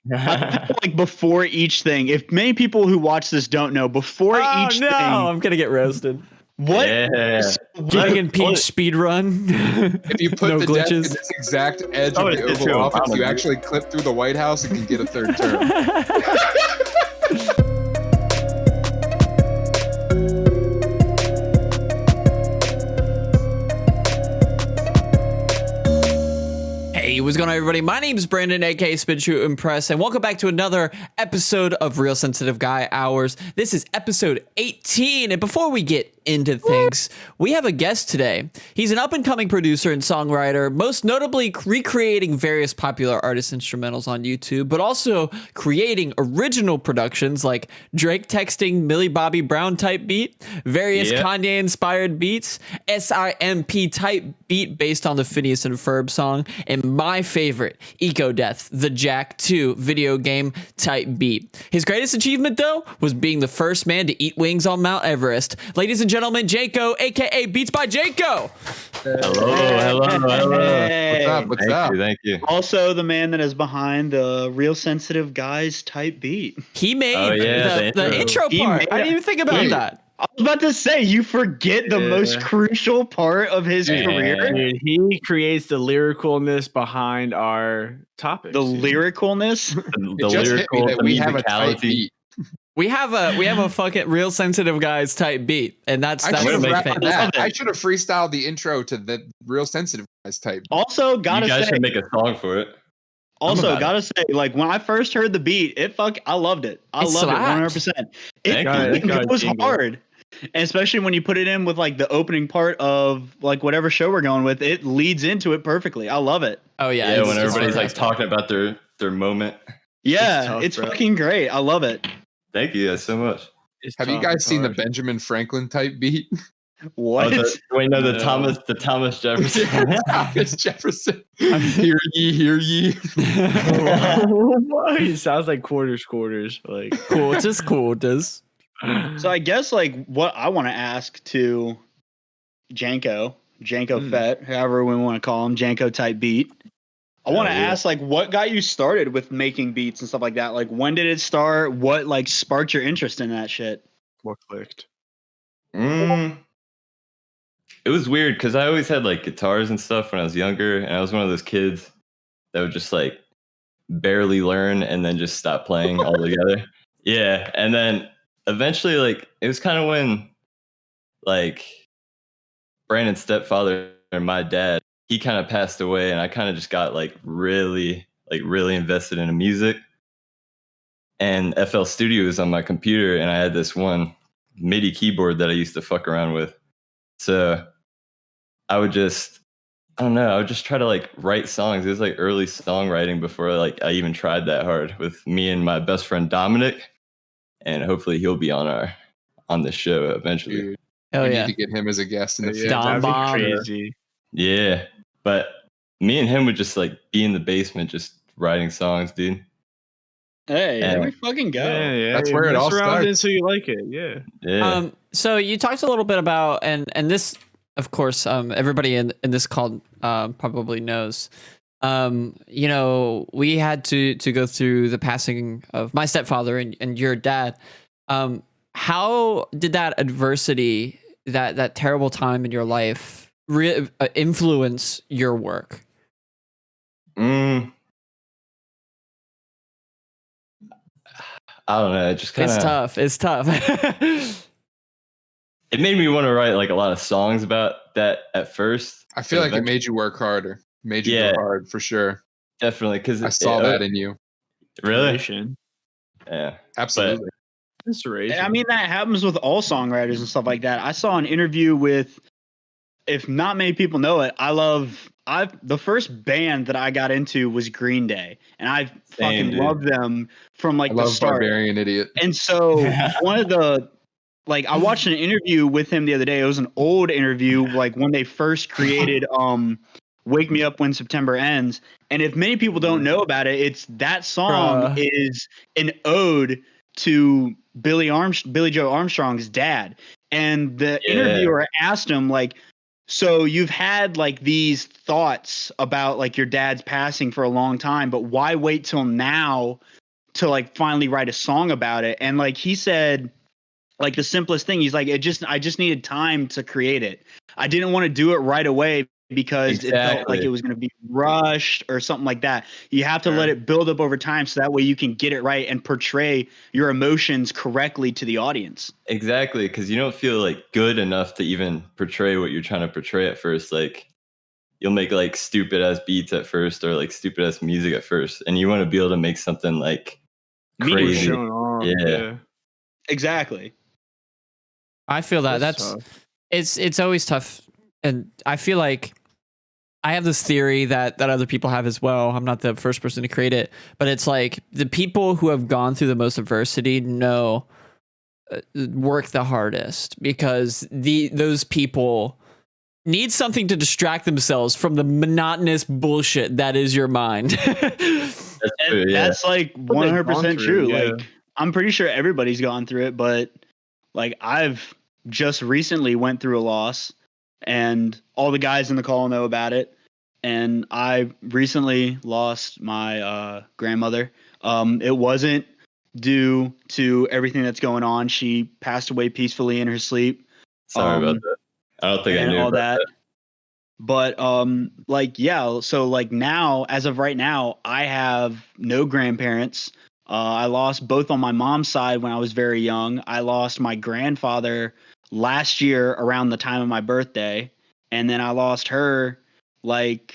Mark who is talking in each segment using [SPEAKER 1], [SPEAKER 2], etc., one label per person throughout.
[SPEAKER 1] Like before each thing, if many people who watch this don't know, before each thing,
[SPEAKER 2] I'm gonna get roasted.
[SPEAKER 1] what?
[SPEAKER 3] Yeah.
[SPEAKER 2] Dragon Peach speed run.
[SPEAKER 4] If you put
[SPEAKER 2] No
[SPEAKER 4] the desk in
[SPEAKER 2] glitches.
[SPEAKER 4] this exact edge
[SPEAKER 3] Oh,
[SPEAKER 4] of
[SPEAKER 3] it's
[SPEAKER 4] the
[SPEAKER 3] true.
[SPEAKER 4] Oval Office,
[SPEAKER 3] Obama,
[SPEAKER 4] you
[SPEAKER 3] dude.
[SPEAKER 4] actually clip through the White House and can get a third term.
[SPEAKER 2] Hey, what's going on, everybody? My name is Brandyn, aka SpinShootImpress, and welcome back to another episode of Real Sensitive Guy Hours. This is episode 18, and before we get into things, we have a guest today. He's an up-and-coming producer and songwriter, most notably recreating various popular artist instrumentals on YouTube, but also creating original productions like Drake texting Millie Bobbie Brown type beat, various Kanye-inspired beats, S.I.M.P type beat based on the Phineas and Ferb song, and my favorite, Eco Death, the Jack 2 video game type beat. His greatest achievement, though, was being the first man to eat wings on Mount Everest. Ladies and gentlemen, Janko, aka Beats by Janko.
[SPEAKER 3] Hello.
[SPEAKER 1] Hey.
[SPEAKER 4] What's up?
[SPEAKER 3] Thank you.
[SPEAKER 1] Also, the man that is behind the Real Sensitive Guys type beat.
[SPEAKER 2] He made the intro
[SPEAKER 1] He
[SPEAKER 2] part.
[SPEAKER 1] made
[SPEAKER 2] I didn't even think about
[SPEAKER 4] Wait.
[SPEAKER 2] that.
[SPEAKER 1] I was about to say, you forget the most crucial part of his career.
[SPEAKER 5] Dude, he creates the lyricalness behind our topics.
[SPEAKER 1] The lyricalness.
[SPEAKER 4] It just hit me that we have a tight beat.
[SPEAKER 2] We have a fucking Real Sensitive Guys type beat, and that's
[SPEAKER 4] I should have
[SPEAKER 2] what
[SPEAKER 4] rapped
[SPEAKER 2] makes
[SPEAKER 4] that. I should have freestyled the intro to the Real Sensitive Guys type.
[SPEAKER 1] Also,
[SPEAKER 3] You
[SPEAKER 1] gotta
[SPEAKER 3] guys
[SPEAKER 1] say,
[SPEAKER 3] should make a song for it.
[SPEAKER 1] like when I first heard the beat, I loved it. I
[SPEAKER 2] It
[SPEAKER 1] loved
[SPEAKER 2] slapped.
[SPEAKER 1] it 100%.
[SPEAKER 3] Thank you.
[SPEAKER 1] It was hard. And especially when you put it in with like the opening part of like whatever show we're going with, it leads into it perfectly. I love it.
[SPEAKER 2] Oh yeah,
[SPEAKER 3] Yeah,
[SPEAKER 2] it's
[SPEAKER 3] when everybody's
[SPEAKER 2] hard.
[SPEAKER 3] like talking about their moment.
[SPEAKER 1] Yeah,
[SPEAKER 5] It's tough, bro.
[SPEAKER 1] fucking great. I love it.
[SPEAKER 3] Thank you guys so much.
[SPEAKER 4] Have you guys seen the Benjamin Franklin type beat?
[SPEAKER 1] What?
[SPEAKER 3] The Thomas Jefferson.
[SPEAKER 4] Thomas Jefferson. Hear ye, hear ye.
[SPEAKER 5] He sounds like quarters. Like
[SPEAKER 2] quarters.
[SPEAKER 1] So I guess like what I want to ask to Janko Fett, however we want to call him, Janko type beat. I want to ask like what got you started with making beats and stuff like that? Like when did it start? What like sparked your interest in that shit?
[SPEAKER 5] what clicked?
[SPEAKER 3] It was weird because I always had like guitars and stuff when I was younger, and I was one of those kids that would just like barely learn and then just stop playing altogether. Yeah, and then eventually, like it was kind of when like Brandon's stepfather and my dad, he kind of passed away, and I kind of just got like really invested into music. And FL Studio was on my computer, and I had this one MIDI keyboard that I used to fuck around with. So I would just try to like write songs. It was like early songwriting before like I even tried that hard with me and my best friend Dominic, and hopefully he'll be on the show eventually.
[SPEAKER 4] Dude,
[SPEAKER 2] Hell
[SPEAKER 4] we
[SPEAKER 2] yeah.
[SPEAKER 4] need to get him as a guest in the future.
[SPEAKER 2] Dom
[SPEAKER 5] That'd be
[SPEAKER 2] Bomb.
[SPEAKER 5] crazy.
[SPEAKER 3] Yeah, but me and him would just like be in the basement just writing songs, dude.
[SPEAKER 1] Hey,
[SPEAKER 3] Yeah.
[SPEAKER 1] there we fucking go.
[SPEAKER 5] Yeah.
[SPEAKER 4] That's where it
[SPEAKER 5] mess
[SPEAKER 4] all
[SPEAKER 5] around
[SPEAKER 4] starts.
[SPEAKER 5] until you like it. Yeah.
[SPEAKER 3] Yeah.
[SPEAKER 2] So you talked a little bit about, and this, of course, everybody in this call probably knows. We had to go through the passing of my stepfather and your dad. How did that adversity, that terrible time in your life, influence your work?
[SPEAKER 3] I don't know. It just kind of
[SPEAKER 2] It's tough.
[SPEAKER 3] it made me want to write like a lot of songs about that at first.
[SPEAKER 4] I feel like it made you work harder. Made you
[SPEAKER 3] Yeah.
[SPEAKER 4] go hard for sure.
[SPEAKER 3] Definitely, because
[SPEAKER 4] I saw that in you.
[SPEAKER 3] Really.
[SPEAKER 5] Inspiration.
[SPEAKER 3] Yeah.
[SPEAKER 4] Absolutely.
[SPEAKER 5] Inspiration.
[SPEAKER 1] I mean, that happens with all songwriters and stuff like that. I saw an interview with, if not many people know it, the first band that I got into was Green Day, and I fucking
[SPEAKER 3] dude.
[SPEAKER 1] love them from like
[SPEAKER 4] I
[SPEAKER 1] the
[SPEAKER 4] love
[SPEAKER 1] start.
[SPEAKER 4] Barbarian Idiot.
[SPEAKER 1] And so one of the, like, I watched an interview with him the other day. It was an old interview, like when they first created Wake Me Up When September Ends. And if many people don't know about it, it's that song is an ode to Billy Joe Armstrong's dad. And the interviewer asked him, like, So you've had like these thoughts about like your dad's passing for a long time, but why wait till now to like finally write a song about it? And like he said, like the simplest thing, he's like, I just needed time to create it. I didn't want to do it right away because it felt like it was going to be rushed or something like that. You have to let it build up over time so that way you can get it right and portray your emotions correctly to the audience.
[SPEAKER 3] Exactly, because you don't feel like good enough to even portray what you're trying to portray at first. Like you'll make like stupid ass beats at first or like stupid ass music at first, and you want to be able to make something like crazy.
[SPEAKER 5] Showing off.
[SPEAKER 3] Yeah.
[SPEAKER 1] Exactly.
[SPEAKER 2] I feel that that's it's always tough, and I feel like I have this theory that other people have as well. I'm not the first person to create it, but it's like the people who have gone through the most adversity work the hardest because those people need something to distract themselves from the monotonous bullshit that is your mind.
[SPEAKER 1] That's like 100% true.
[SPEAKER 5] Yeah.
[SPEAKER 1] Like I'm pretty sure everybody's gone through it, but like I've just recently went through a loss and all the guys in the call know about it. And I recently lost my grandmother. It wasn't due to everything that's going on. She passed away peacefully in her sleep.
[SPEAKER 3] Sorry about that. I don't think I knew
[SPEAKER 1] all
[SPEAKER 3] about that.
[SPEAKER 1] But like yeah, so like now, as of right now, I have no grandparents. I lost both on my mom's side when I was very young. I lost my grandfather last year around the time of my birthday, and then I lost her like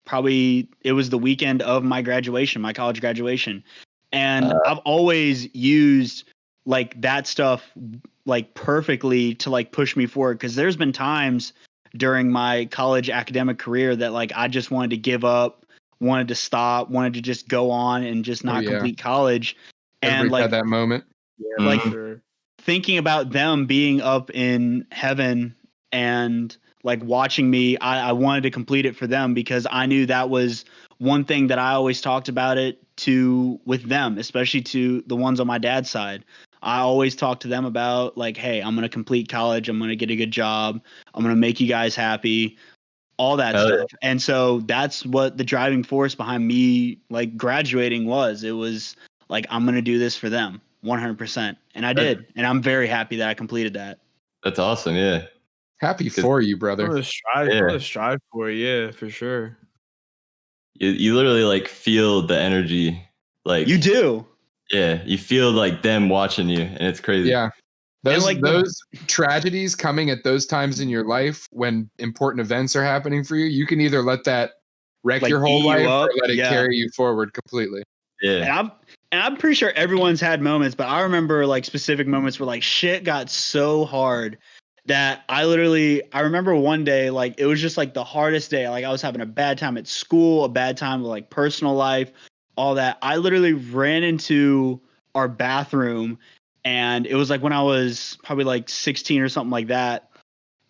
[SPEAKER 1] probably it was the weekend of my graduation, my college graduation. And I've always used like that stuff like perfectly to like push me forward because there's been times during my college academic career that like I just wanted to give up, wanted to stop, wanted to just go on and just not complete college.
[SPEAKER 4] Everybody
[SPEAKER 1] and like
[SPEAKER 4] had that moment.
[SPEAKER 5] Yeah,
[SPEAKER 1] like
[SPEAKER 5] sure.
[SPEAKER 1] thinking about them being up in heaven and like watching me, I wanted to complete it for them because I knew that was one thing that I always talked about it to with them, especially to the ones on my dad's side. I always talk to them about like, hey, I'm going to complete college. I'm going to get a good job. I'm going to make you guys happy, all that stuff. And so that's what the driving force behind me like graduating was. It was like, I'm going to do this for them 100%. And I did. And I'm very happy that I completed that.
[SPEAKER 3] That's awesome. Yeah.
[SPEAKER 4] Happy for you, brother.
[SPEAKER 5] I'm gonna strive for it, yeah, for sure.
[SPEAKER 3] You literally like feel the energy. Like
[SPEAKER 1] You do.
[SPEAKER 3] Yeah, you feel like them watching you, and it's crazy.
[SPEAKER 4] Yeah. Those
[SPEAKER 1] like
[SPEAKER 4] those tragedies coming at those times in your life when important events are happening for you, you can either let that wreck
[SPEAKER 1] Like
[SPEAKER 4] your whole
[SPEAKER 1] eat you
[SPEAKER 4] life
[SPEAKER 1] up.
[SPEAKER 4] or let it
[SPEAKER 1] Yeah.
[SPEAKER 4] carry you forward completely.
[SPEAKER 3] Yeah.
[SPEAKER 1] And I'm pretty sure everyone's had moments, but I remember like specific moments where like shit got so hard that I remember one day, like it was just like the hardest day. Like I was having a bad time at school, a bad time with like personal life, all that. I literally ran into our bathroom and it was like when I was probably like 16 or something like that.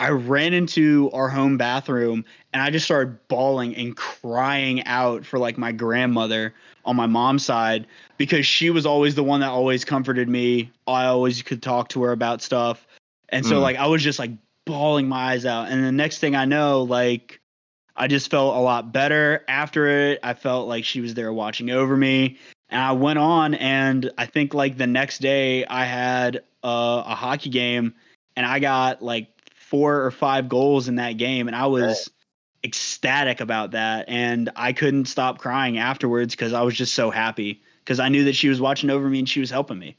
[SPEAKER 1] I ran into our home bathroom and I just started bawling and crying out for like my grandmother on my mom's side because she was always the one that always comforted me. I always could talk to her about stuff. And so like I was just like bawling my eyes out. And the next thing I know, like I just felt a lot better after it. I felt like she was there watching over me. And I went on and I think like the next day I had a hockey game and I got like 4 or 5 goals in that game. And I was ecstatic about that. And I couldn't stop crying afterwards because I was just so happy because I knew that she was watching over me and she was helping me.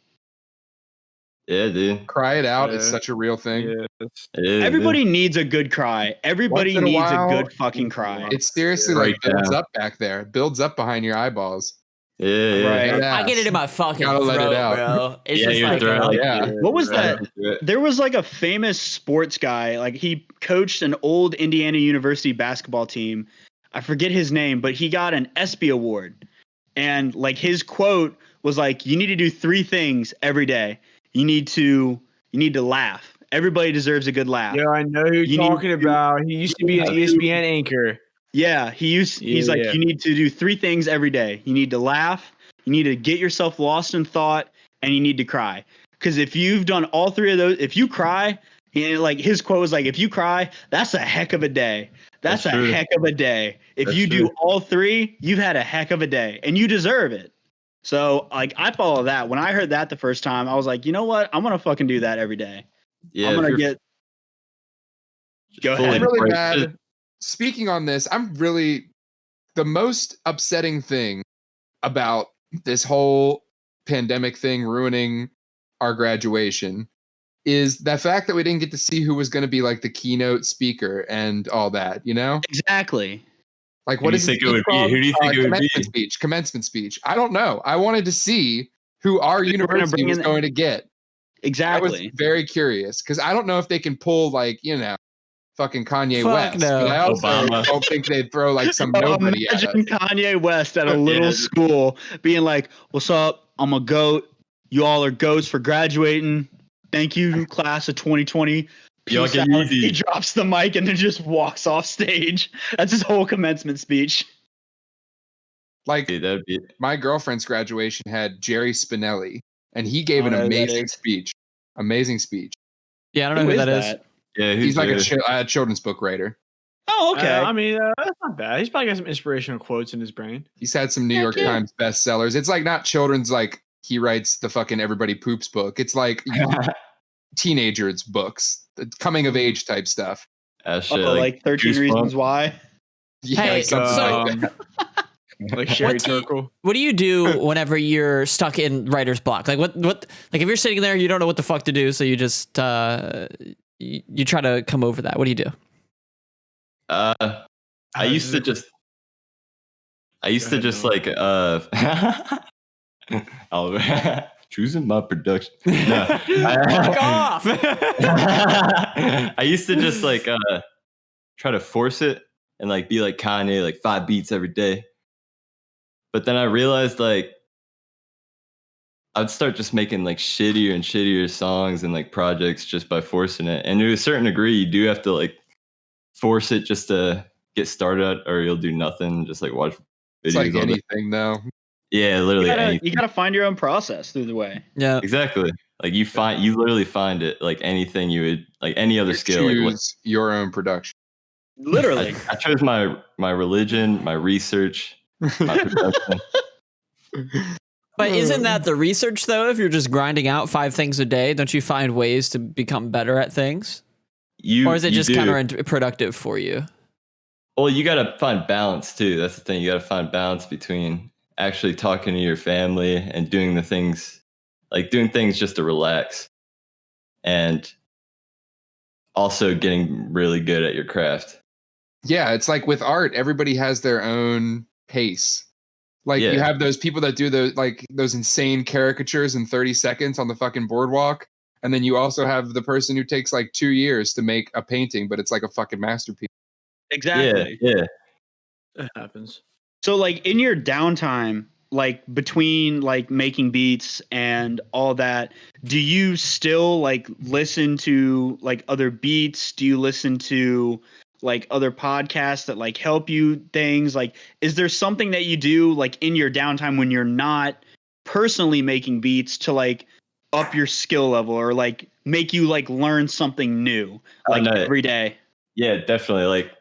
[SPEAKER 3] Yeah, dude.
[SPEAKER 4] Cry it out. It's
[SPEAKER 5] Yeah.
[SPEAKER 4] such a real thing.
[SPEAKER 5] Yeah,
[SPEAKER 3] It is,
[SPEAKER 1] Everybody needs a good cry. Everybody
[SPEAKER 4] Once in a
[SPEAKER 1] needs a
[SPEAKER 4] while,
[SPEAKER 1] good fucking cry.
[SPEAKER 4] It seriously
[SPEAKER 3] Right
[SPEAKER 4] like builds
[SPEAKER 3] now.
[SPEAKER 4] up back there. It builds up behind your eyeballs.
[SPEAKER 3] dude. Yeah.
[SPEAKER 1] Right.
[SPEAKER 4] Dead
[SPEAKER 2] I get
[SPEAKER 4] ass.
[SPEAKER 2] it in my fucking
[SPEAKER 4] Gotta
[SPEAKER 2] throat,
[SPEAKER 4] let it out.
[SPEAKER 2] bro. It's
[SPEAKER 3] Yeah,
[SPEAKER 2] just
[SPEAKER 3] your
[SPEAKER 2] like,
[SPEAKER 3] throat, like,
[SPEAKER 4] yeah.
[SPEAKER 1] What was that?
[SPEAKER 3] Yeah.
[SPEAKER 1] There was like a famous sports guy. Like he coached an old Indiana University basketball team. I forget his name, but he got an ESPY award. And like his quote was like, you need to do 3 things every day. You need to laugh. Everybody deserves a good laugh.
[SPEAKER 5] Yeah, I know who
[SPEAKER 1] You
[SPEAKER 5] you're
[SPEAKER 1] need
[SPEAKER 5] talking about. He used to be an ESPN anchor.
[SPEAKER 1] Yeah, he's like,
[SPEAKER 5] Yeah.
[SPEAKER 1] you need to do 3 things every day. You need to laugh, you need to get yourself lost in thought, and you need to cry. Because if you've done all 3 of those, if you cry, Like his quote was like, "If you cry, that's a heck of a day. That's a
[SPEAKER 3] true.
[SPEAKER 1] heck of a day. If
[SPEAKER 3] That's
[SPEAKER 1] you
[SPEAKER 3] true.
[SPEAKER 1] do all three, you've had a heck of a day, and you deserve it." So like I follow that. When I heard that the first time, I was like, you know what? I'm gonna fucking do that every day.
[SPEAKER 3] Yeah,
[SPEAKER 1] I'm
[SPEAKER 3] if
[SPEAKER 1] gonna
[SPEAKER 3] you're
[SPEAKER 1] get. Go
[SPEAKER 3] fully
[SPEAKER 1] ahead.
[SPEAKER 4] I'm really
[SPEAKER 3] depressed-
[SPEAKER 4] mad. Speaking on this, I'm really the most upsetting thing about this whole pandemic thing ruining our graduation is the fact that we didn't get to see who was going to be like the keynote speaker and all that, you know?
[SPEAKER 1] Exactly.
[SPEAKER 4] Like,
[SPEAKER 3] Who
[SPEAKER 4] what
[SPEAKER 3] do you
[SPEAKER 4] is
[SPEAKER 3] think it would be? Who do you think it would be?
[SPEAKER 4] commencement speech? Commencement speech. I don't know. I wanted to see who our
[SPEAKER 1] Who they were gonna
[SPEAKER 4] university
[SPEAKER 1] bring
[SPEAKER 4] was
[SPEAKER 1] in-
[SPEAKER 4] going to get. I was
[SPEAKER 1] Exactly.
[SPEAKER 4] very curious because I don't know if they can pull like, you know, fucking Kanye
[SPEAKER 2] Fuck
[SPEAKER 4] West.
[SPEAKER 2] no.
[SPEAKER 4] But I also
[SPEAKER 3] Obama.
[SPEAKER 4] don't think they'd throw like some nobody at us.
[SPEAKER 1] Imagine Kanye West at a little
[SPEAKER 3] Yeah.
[SPEAKER 1] school being like, "What's up? I'm a goat. You all are goats for graduating. Thank you, class of 2020.
[SPEAKER 3] Y'all
[SPEAKER 1] Peace
[SPEAKER 3] get
[SPEAKER 1] out."
[SPEAKER 3] easy.
[SPEAKER 1] He drops the mic and then just walks off stage. That's his whole commencement speech.
[SPEAKER 4] Like
[SPEAKER 3] Dude, that'd be
[SPEAKER 4] my girlfriend's graduation had Jerry Spinelli, and he gave
[SPEAKER 1] I
[SPEAKER 4] an
[SPEAKER 1] don't know who that
[SPEAKER 4] amazing
[SPEAKER 1] is.
[SPEAKER 4] speech. Amazing speech.
[SPEAKER 2] Yeah, I don't know who that is.
[SPEAKER 3] yeah.
[SPEAKER 4] He's like a
[SPEAKER 3] Jerry?
[SPEAKER 4] children's book writer.
[SPEAKER 1] Oh, okay.
[SPEAKER 5] I mean, that's not bad. He's probably got some inspirational quotes in his brain.
[SPEAKER 4] He's had some New
[SPEAKER 1] Heck
[SPEAKER 4] York
[SPEAKER 1] yeah.
[SPEAKER 4] Times bestsellers. It's like not children's like he writes the fucking Everybody Poops book. It's like teenagers books, the coming of age type stuff.
[SPEAKER 3] Shit,
[SPEAKER 1] like 13
[SPEAKER 3] Goosebumps.
[SPEAKER 1] Reasons Why.
[SPEAKER 4] Yeah,
[SPEAKER 2] Hey,
[SPEAKER 4] something like that.
[SPEAKER 5] Like Sherry
[SPEAKER 2] What's he-
[SPEAKER 5] Turkle.
[SPEAKER 2] What do you do whenever you're stuck in writer's block? Like what like if you're sitting there, you don't know what the fuck to do, so you just you try to come over that. What do you do?
[SPEAKER 3] I used to just like I'll choosing my production. No,
[SPEAKER 2] Fuck off.
[SPEAKER 3] I used to just like try to force it and like be like Kanye, like 5 beats every day. But then I realized like I'd start just making like shittier and shittier songs and like projects just by forcing it. And to a certain degree, you do have to like force it just to get started, or you'll do nothing. Just like watch videos.
[SPEAKER 4] It's like
[SPEAKER 3] all day.
[SPEAKER 4] anything though.
[SPEAKER 3] Yeah, literally anything.
[SPEAKER 1] You gotta find your own process through the way.
[SPEAKER 2] Yeah.
[SPEAKER 3] Exactly. Like you literally find it like anything you would like any other skill. Like,
[SPEAKER 4] Choose your own production.
[SPEAKER 1] Literally.
[SPEAKER 3] I chose my religion, my research, my production.
[SPEAKER 2] But isn't that the research though? If you're just grinding out 5 things a day, don't you find ways to become better at things? Or is it just
[SPEAKER 3] do.
[SPEAKER 2] counterproductive for you?
[SPEAKER 3] Well, you got to find balance too. That's the thing. You got to find balance between actually talking to your family and doing the things, like doing things just to relax, and also getting really good at your craft.
[SPEAKER 4] Yeah, it's like with art, everybody has their own pace. Like you
[SPEAKER 3] Yeah.
[SPEAKER 4] have those people that do those insane caricatures in 30 seconds on the fucking boardwalk. And then you also have the person who takes like 2 years to make a painting, but it's like a fucking masterpiece.
[SPEAKER 1] Exactly.
[SPEAKER 3] Yeah.
[SPEAKER 5] It happens.
[SPEAKER 1] So like in your downtime, like between like making beats and all that, do you still like listen to like other beats? Do you listen to like other podcasts that like help you things? Like is there something that you do like in your downtime when you're not personally making beats to like up your skill level or like make you like learn something new like
[SPEAKER 3] no.
[SPEAKER 1] every day?
[SPEAKER 3] Yeah, definitely. Like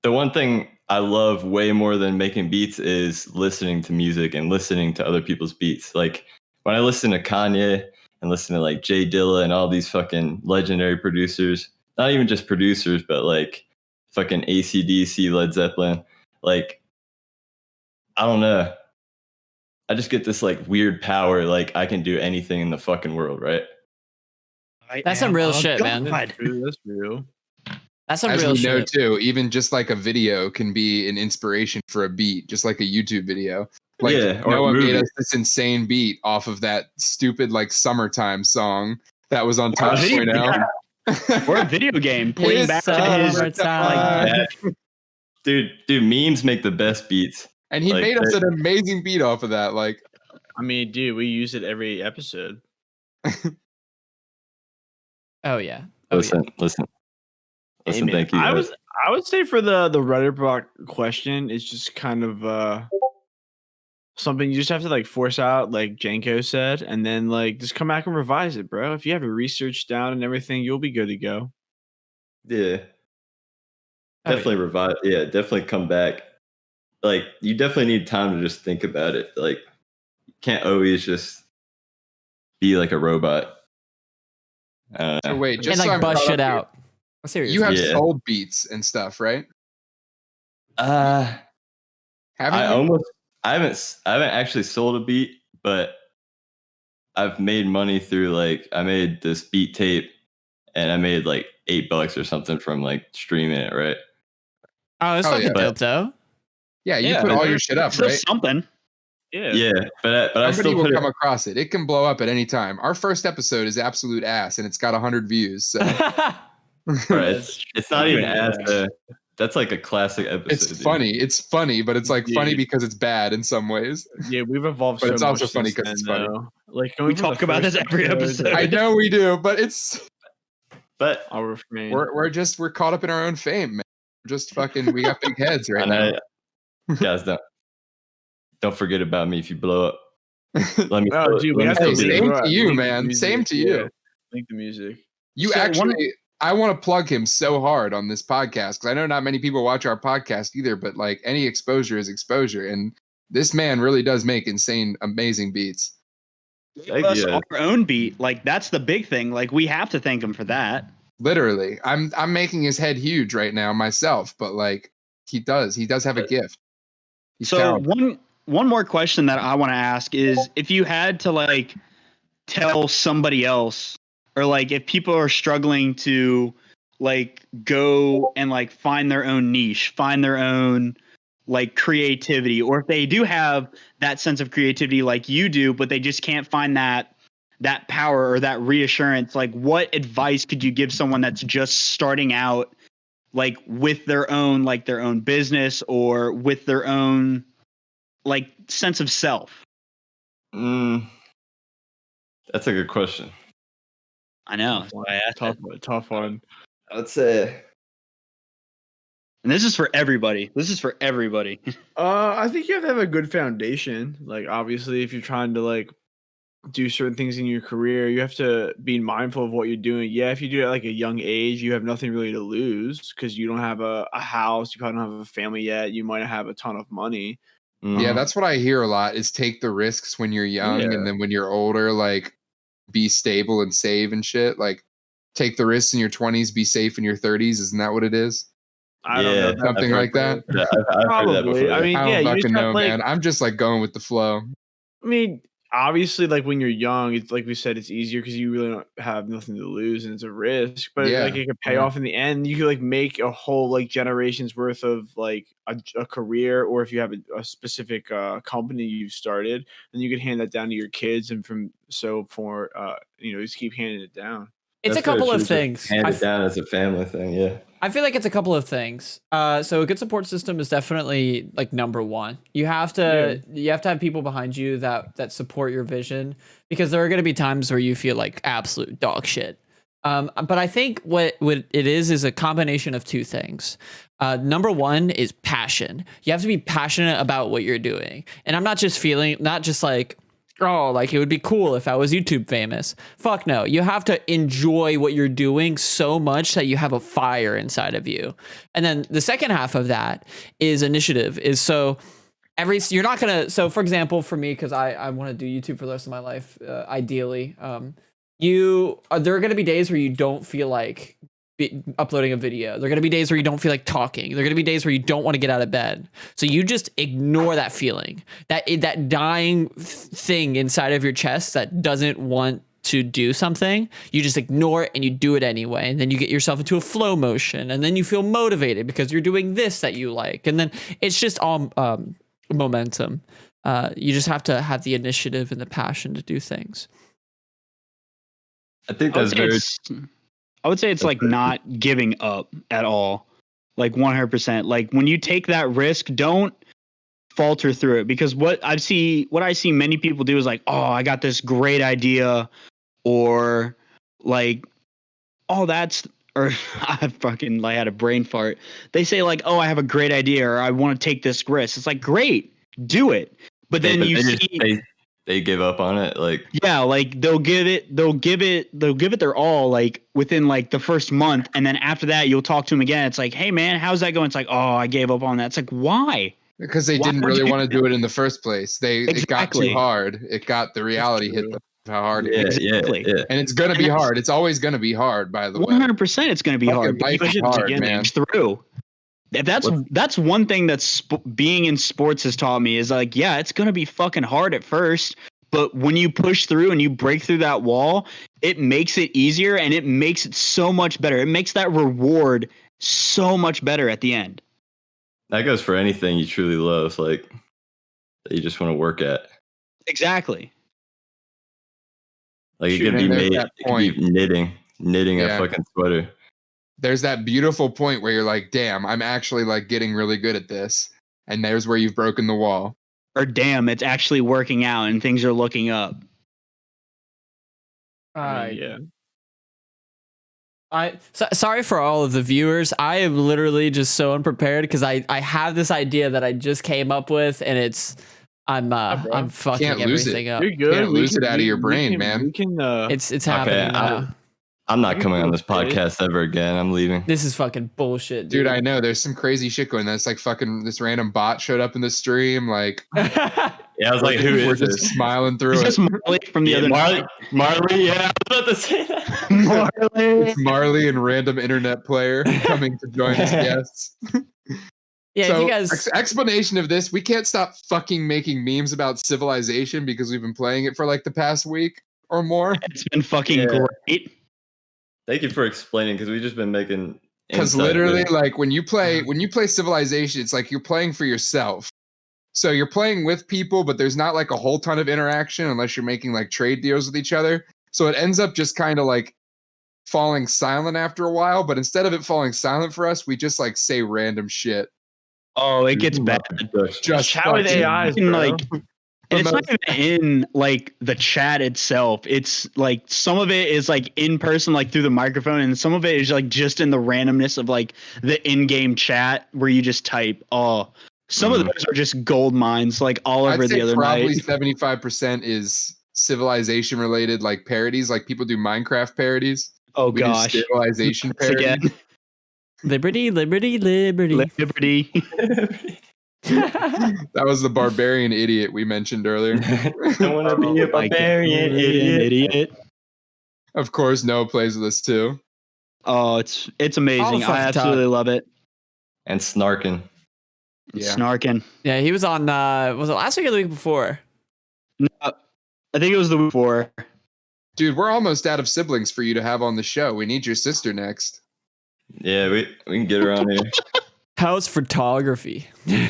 [SPEAKER 3] the one thing I love way more than making beats is listening to music and listening to other people's beats. Like when I listen to Kanye and listen to like Jay Dilla and all these fucking legendary producers, not even just producers, but like fucking AC/DC, Led Zeppelin, like I don't know. I just get this like weird power, like I can do anything in the fucking world, right?
[SPEAKER 2] That's some real shit, man.
[SPEAKER 5] That's true. That's real.
[SPEAKER 2] That's some
[SPEAKER 4] As
[SPEAKER 2] real
[SPEAKER 4] we know
[SPEAKER 2] shit.
[SPEAKER 4] too, even just like a video can be an inspiration for a beat, just like a YouTube video. Like
[SPEAKER 3] Yeah, or a
[SPEAKER 4] Noah made
[SPEAKER 3] movie.
[SPEAKER 4] us this insane beat off of that stupid like summertime song that was on Top
[SPEAKER 1] video
[SPEAKER 4] 0.0.
[SPEAKER 1] Or a video game playing back to his
[SPEAKER 2] Summertime.
[SPEAKER 3] Yeah. Dude, memes make the best beats.
[SPEAKER 4] And he
[SPEAKER 3] Like,
[SPEAKER 4] made us an amazing beat off of that. Like,
[SPEAKER 5] I mean, dude, we use it every episode.
[SPEAKER 2] Oh yeah.
[SPEAKER 3] Listen.
[SPEAKER 5] Hey, man,
[SPEAKER 3] Thank you.
[SPEAKER 5] I
[SPEAKER 3] guys.
[SPEAKER 5] would say for the writer block question, it's just kind of something you just have to like force out, like Janko said, and then like just come back and revise it, bro. If you have your research down and everything, you'll be good to go.
[SPEAKER 3] Yeah.
[SPEAKER 2] Oh,
[SPEAKER 3] Definitely revive. Yeah, definitely come back. Like, you definitely need time to just think about it. Like, you can't always just be like a robot.
[SPEAKER 4] So wait, just
[SPEAKER 2] and
[SPEAKER 4] so
[SPEAKER 2] like
[SPEAKER 4] I'm
[SPEAKER 2] bust
[SPEAKER 4] caught
[SPEAKER 2] shit
[SPEAKER 4] up here,
[SPEAKER 2] out. Seriously.
[SPEAKER 4] you have
[SPEAKER 3] Yeah.
[SPEAKER 4] sold beats and stuff, right?
[SPEAKER 3] I
[SPEAKER 4] Haven't you?
[SPEAKER 3] haven't actually sold a beat, but I've made money through like I made this beat tape and I made like $8 or something from like streaming it, right?
[SPEAKER 2] Oh, that's
[SPEAKER 4] Oh,
[SPEAKER 2] fucking
[SPEAKER 4] yeah.
[SPEAKER 2] dope, though.
[SPEAKER 4] Yeah, you
[SPEAKER 1] Yeah,
[SPEAKER 4] put all
[SPEAKER 3] but-
[SPEAKER 4] your shit up,
[SPEAKER 1] Still
[SPEAKER 4] right?
[SPEAKER 1] something.
[SPEAKER 5] Yeah.
[SPEAKER 3] Yeah, but I
[SPEAKER 4] Somebody
[SPEAKER 3] still
[SPEAKER 4] will
[SPEAKER 3] put
[SPEAKER 4] come
[SPEAKER 3] it.
[SPEAKER 4] across it. It can blow up at any time. Our first episode is absolute ass, and it's got 100 views. So
[SPEAKER 3] Bro,
[SPEAKER 5] That's
[SPEAKER 3] it's not even
[SPEAKER 5] Yeah.
[SPEAKER 3] as that's like a classic episode.
[SPEAKER 4] it's
[SPEAKER 3] dude.
[SPEAKER 4] funny. It's funny, but it's like funny
[SPEAKER 5] Dude.
[SPEAKER 4] because it's bad in some ways.
[SPEAKER 5] Yeah, we've evolved
[SPEAKER 4] But
[SPEAKER 5] so
[SPEAKER 4] it's
[SPEAKER 5] much
[SPEAKER 4] also funny
[SPEAKER 5] since
[SPEAKER 4] 'cause
[SPEAKER 5] then,
[SPEAKER 4] it's funny.
[SPEAKER 5] though. Like going
[SPEAKER 1] We
[SPEAKER 5] from the
[SPEAKER 1] talk about
[SPEAKER 5] first
[SPEAKER 1] this every
[SPEAKER 5] episode
[SPEAKER 1] episode.
[SPEAKER 4] I know we do, but it's
[SPEAKER 3] But
[SPEAKER 5] I'll refrain.
[SPEAKER 4] we're caught up in our own fame, man. We're just fucking we got big heads right now.
[SPEAKER 3] guys, don't forget about me if you blow up. Let me.
[SPEAKER 5] Oh, dude, we have to
[SPEAKER 4] Hey,
[SPEAKER 5] link,
[SPEAKER 4] same to you,
[SPEAKER 5] link the
[SPEAKER 4] man.
[SPEAKER 5] music,
[SPEAKER 4] Same to
[SPEAKER 5] yeah.
[SPEAKER 4] you.
[SPEAKER 5] Link the music.
[SPEAKER 4] You
[SPEAKER 1] So
[SPEAKER 4] actually, I want to plug him so hard on this podcast because I know not many people watch our podcast either, but like any exposure is exposure. And this man really does make insane, amazing beats.
[SPEAKER 1] Give us our own beat. Like that's the big thing. Like we have to thank him for that.
[SPEAKER 4] Literally. I'm making his head huge right now myself, but like he does have a gift. He's
[SPEAKER 1] So
[SPEAKER 4] talented.
[SPEAKER 1] one more question that I want to ask is if you had to like tell somebody else or like if people are struggling to like go and like find their own niche, find their own like creativity, or if they do have that sense of creativity like you do, but they just can't find that power or that reassurance, like what advice could you give someone that's just starting out like with their own business or with their own like sense of self?
[SPEAKER 3] That's a good question.
[SPEAKER 1] I know.
[SPEAKER 5] Tough one.
[SPEAKER 3] I would say
[SPEAKER 1] And this is for everybody.
[SPEAKER 5] I think you have to have a good foundation. Like obviously, if you're trying to like do certain things in your career, you have to be mindful of what you're doing. Yeah, if you do it at like a young age, you have nothing really to lose because you don't have a house, you probably don't have a family yet, you might not have a ton of money.
[SPEAKER 4] Yeah, that's what I hear a lot is take the risks when you're young and then when you're older, like be stable and save and shit. Like take the risks in your 20s, be safe in your 30s. Isn't that what it is?
[SPEAKER 5] I don't know.
[SPEAKER 3] Yeah,
[SPEAKER 5] if
[SPEAKER 4] Something like that.
[SPEAKER 3] I've heard that
[SPEAKER 5] Probably.
[SPEAKER 3] before.
[SPEAKER 5] I mean,
[SPEAKER 4] I
[SPEAKER 5] yeah,
[SPEAKER 4] don't
[SPEAKER 5] you just
[SPEAKER 4] fucking
[SPEAKER 5] have
[SPEAKER 4] know,
[SPEAKER 5] like,
[SPEAKER 4] man. I'm just like going with the flow.
[SPEAKER 5] I mean, obviously, like when you're young, it's like we said, it's easier because you really don't have nothing to lose and it's a risk. But
[SPEAKER 4] Yeah,
[SPEAKER 5] like it could pay
[SPEAKER 4] yeah.
[SPEAKER 5] off in the end. You could like make a whole like generation's worth of like a career, or if you have a specific company you've started, then you could hand that down to your kids, and just keep handing it down.
[SPEAKER 2] It's
[SPEAKER 3] That's
[SPEAKER 2] a couple
[SPEAKER 3] very
[SPEAKER 2] of
[SPEAKER 3] true. Just
[SPEAKER 2] things.
[SPEAKER 3] hand it down as a family thing. Yeah.
[SPEAKER 2] I feel like it's a couple of things. So a good support system is definitely like number one. You have to have people behind you that support your vision, because there are going to be times where you feel like absolute dog shit. But I think what it is a combination of two things. Number one is passion. You have to be passionate about what you're doing. And I'm not just like, oh, like it would be cool if I was YouTube famous. Fuck no. You have to enjoy what you're doing so much that you have a fire inside of you. And then the second half of that is initiative. So for example, for me, because I want to do YouTube for the rest of my life, ideally, there are going to be days where you don't feel like uploading a video. There are going to be days where you don't feel like talking. There are going to be days where you don't want to get out of bed. So you just ignore that feeling, that dying thing inside of your chest that doesn't want to do something. You just ignore it and you do it anyway. And then you get yourself into a flow motion, and then you feel motivated because you're doing this that you like. And then it's just all momentum. You just have to have the initiative and the passion to do things.
[SPEAKER 3] I think that's very.
[SPEAKER 1] I would say it's like not giving up at all, like 100%. Like when you take that risk, don't falter through it, because what I see many people do is like, oh, I got this great idea, or like, oh, or I fucking like had a brain fart. They say like, oh, I have a great idea, or I want to take this risk. It's like, great, do it. But then you see,
[SPEAKER 3] they give up on it. Like,
[SPEAKER 1] yeah, like they'll give it their all, like within like the first month, and then after that you'll talk to them again. It's like, hey man, how's that going? It's like, oh, I gave up on that. It's like, why?
[SPEAKER 4] Because they didn't really want to do it in the first place. It got too hard. It got the reality hit them how hard it is.
[SPEAKER 1] Exactly.
[SPEAKER 3] Yeah.
[SPEAKER 4] And it's gonna be hard. It's always gonna be hard, by the way.
[SPEAKER 1] 100%, it's going to be hard.
[SPEAKER 4] Life is hard, man.
[SPEAKER 1] Through. That's one thing that being in sports has taught me is like, yeah, it's going to be fucking hard at first, but when you push through and you break through that wall, it makes it easier and it makes it so much better. It makes that reward so much better at the end.
[SPEAKER 3] That goes for anything you truly love, like that you just want to work at.
[SPEAKER 1] Exactly.
[SPEAKER 3] Like it could be knitting a fucking sweater.
[SPEAKER 4] There's that beautiful point where you're like, damn, I'm actually like getting really good at this. And there's where you've broken the wall.
[SPEAKER 1] Or damn, it's actually working out and things are looking up.
[SPEAKER 5] Yeah.
[SPEAKER 2] Sorry for all of the viewers. I am literally just so unprepared because I have this idea that I just came up with, and I'm fucking everything up.
[SPEAKER 5] You're good.
[SPEAKER 4] Can't lose it out of your brain, man.
[SPEAKER 5] We can,
[SPEAKER 2] it's happening now.
[SPEAKER 3] I'm not coming on this podcast ever again. I'm leaving.
[SPEAKER 2] This is fucking bullshit,
[SPEAKER 4] dude. I know there's some crazy shit going on. It's like fucking this random bot showed up in the stream. Like,
[SPEAKER 3] yeah, I was like, who is
[SPEAKER 4] we're
[SPEAKER 3] this?
[SPEAKER 4] Just smiling through
[SPEAKER 1] is
[SPEAKER 4] it.
[SPEAKER 1] This Marley from the other night.
[SPEAKER 3] Marley, yeah, I was about to say that.
[SPEAKER 1] Marley.
[SPEAKER 4] It's Marley and random internet player coming to join us guests.
[SPEAKER 2] Yeah,
[SPEAKER 4] so,
[SPEAKER 2] you guys.
[SPEAKER 4] Explanation of this: we can't stop fucking making memes about Civilization because we've been playing it for like the past week or more.
[SPEAKER 1] It's been fucking great.
[SPEAKER 3] Thank you for explaining, because we've just been making.
[SPEAKER 4] Because literally, like when you play Civilization, it's like you're playing for yourself. So you're playing with people, but there's not like a whole ton of interaction unless you're making like trade deals with each other. So it ends up just kind of like falling silent after a while. But instead of it falling silent for us, we just like say random shit.
[SPEAKER 1] Oh, it gets bad.
[SPEAKER 5] Just chat with AIs, bro.
[SPEAKER 1] Like, and it's not even in like the chat itself. It's like some of it is like in person, like through the microphone, and some of it is like just in the randomness of like the in-game chat where you just type. Oh, some of those are just gold mines, like all over the other night.
[SPEAKER 4] Probably 75% is Civilization related, like parodies. Like people do Minecraft parodies.
[SPEAKER 1] Oh gosh,
[SPEAKER 4] Civilization parodies.
[SPEAKER 1] Again.
[SPEAKER 2] Liberty.
[SPEAKER 4] That was the barbarian idiot we mentioned earlier.
[SPEAKER 3] I want to be a barbarian idiot.
[SPEAKER 4] Of course, Noah plays with us too.
[SPEAKER 1] Oh, it's amazing. I absolutely love it.
[SPEAKER 3] And snarking.
[SPEAKER 4] Yeah.
[SPEAKER 1] Snarking.
[SPEAKER 2] Yeah, he was on. Was it last week or the week before?
[SPEAKER 1] No, I think it was the week before.
[SPEAKER 4] Dude, we're almost out of siblings for you to have on the show. We need your sister next.
[SPEAKER 3] Yeah, we can get around here.
[SPEAKER 2] How's photography?
[SPEAKER 5] She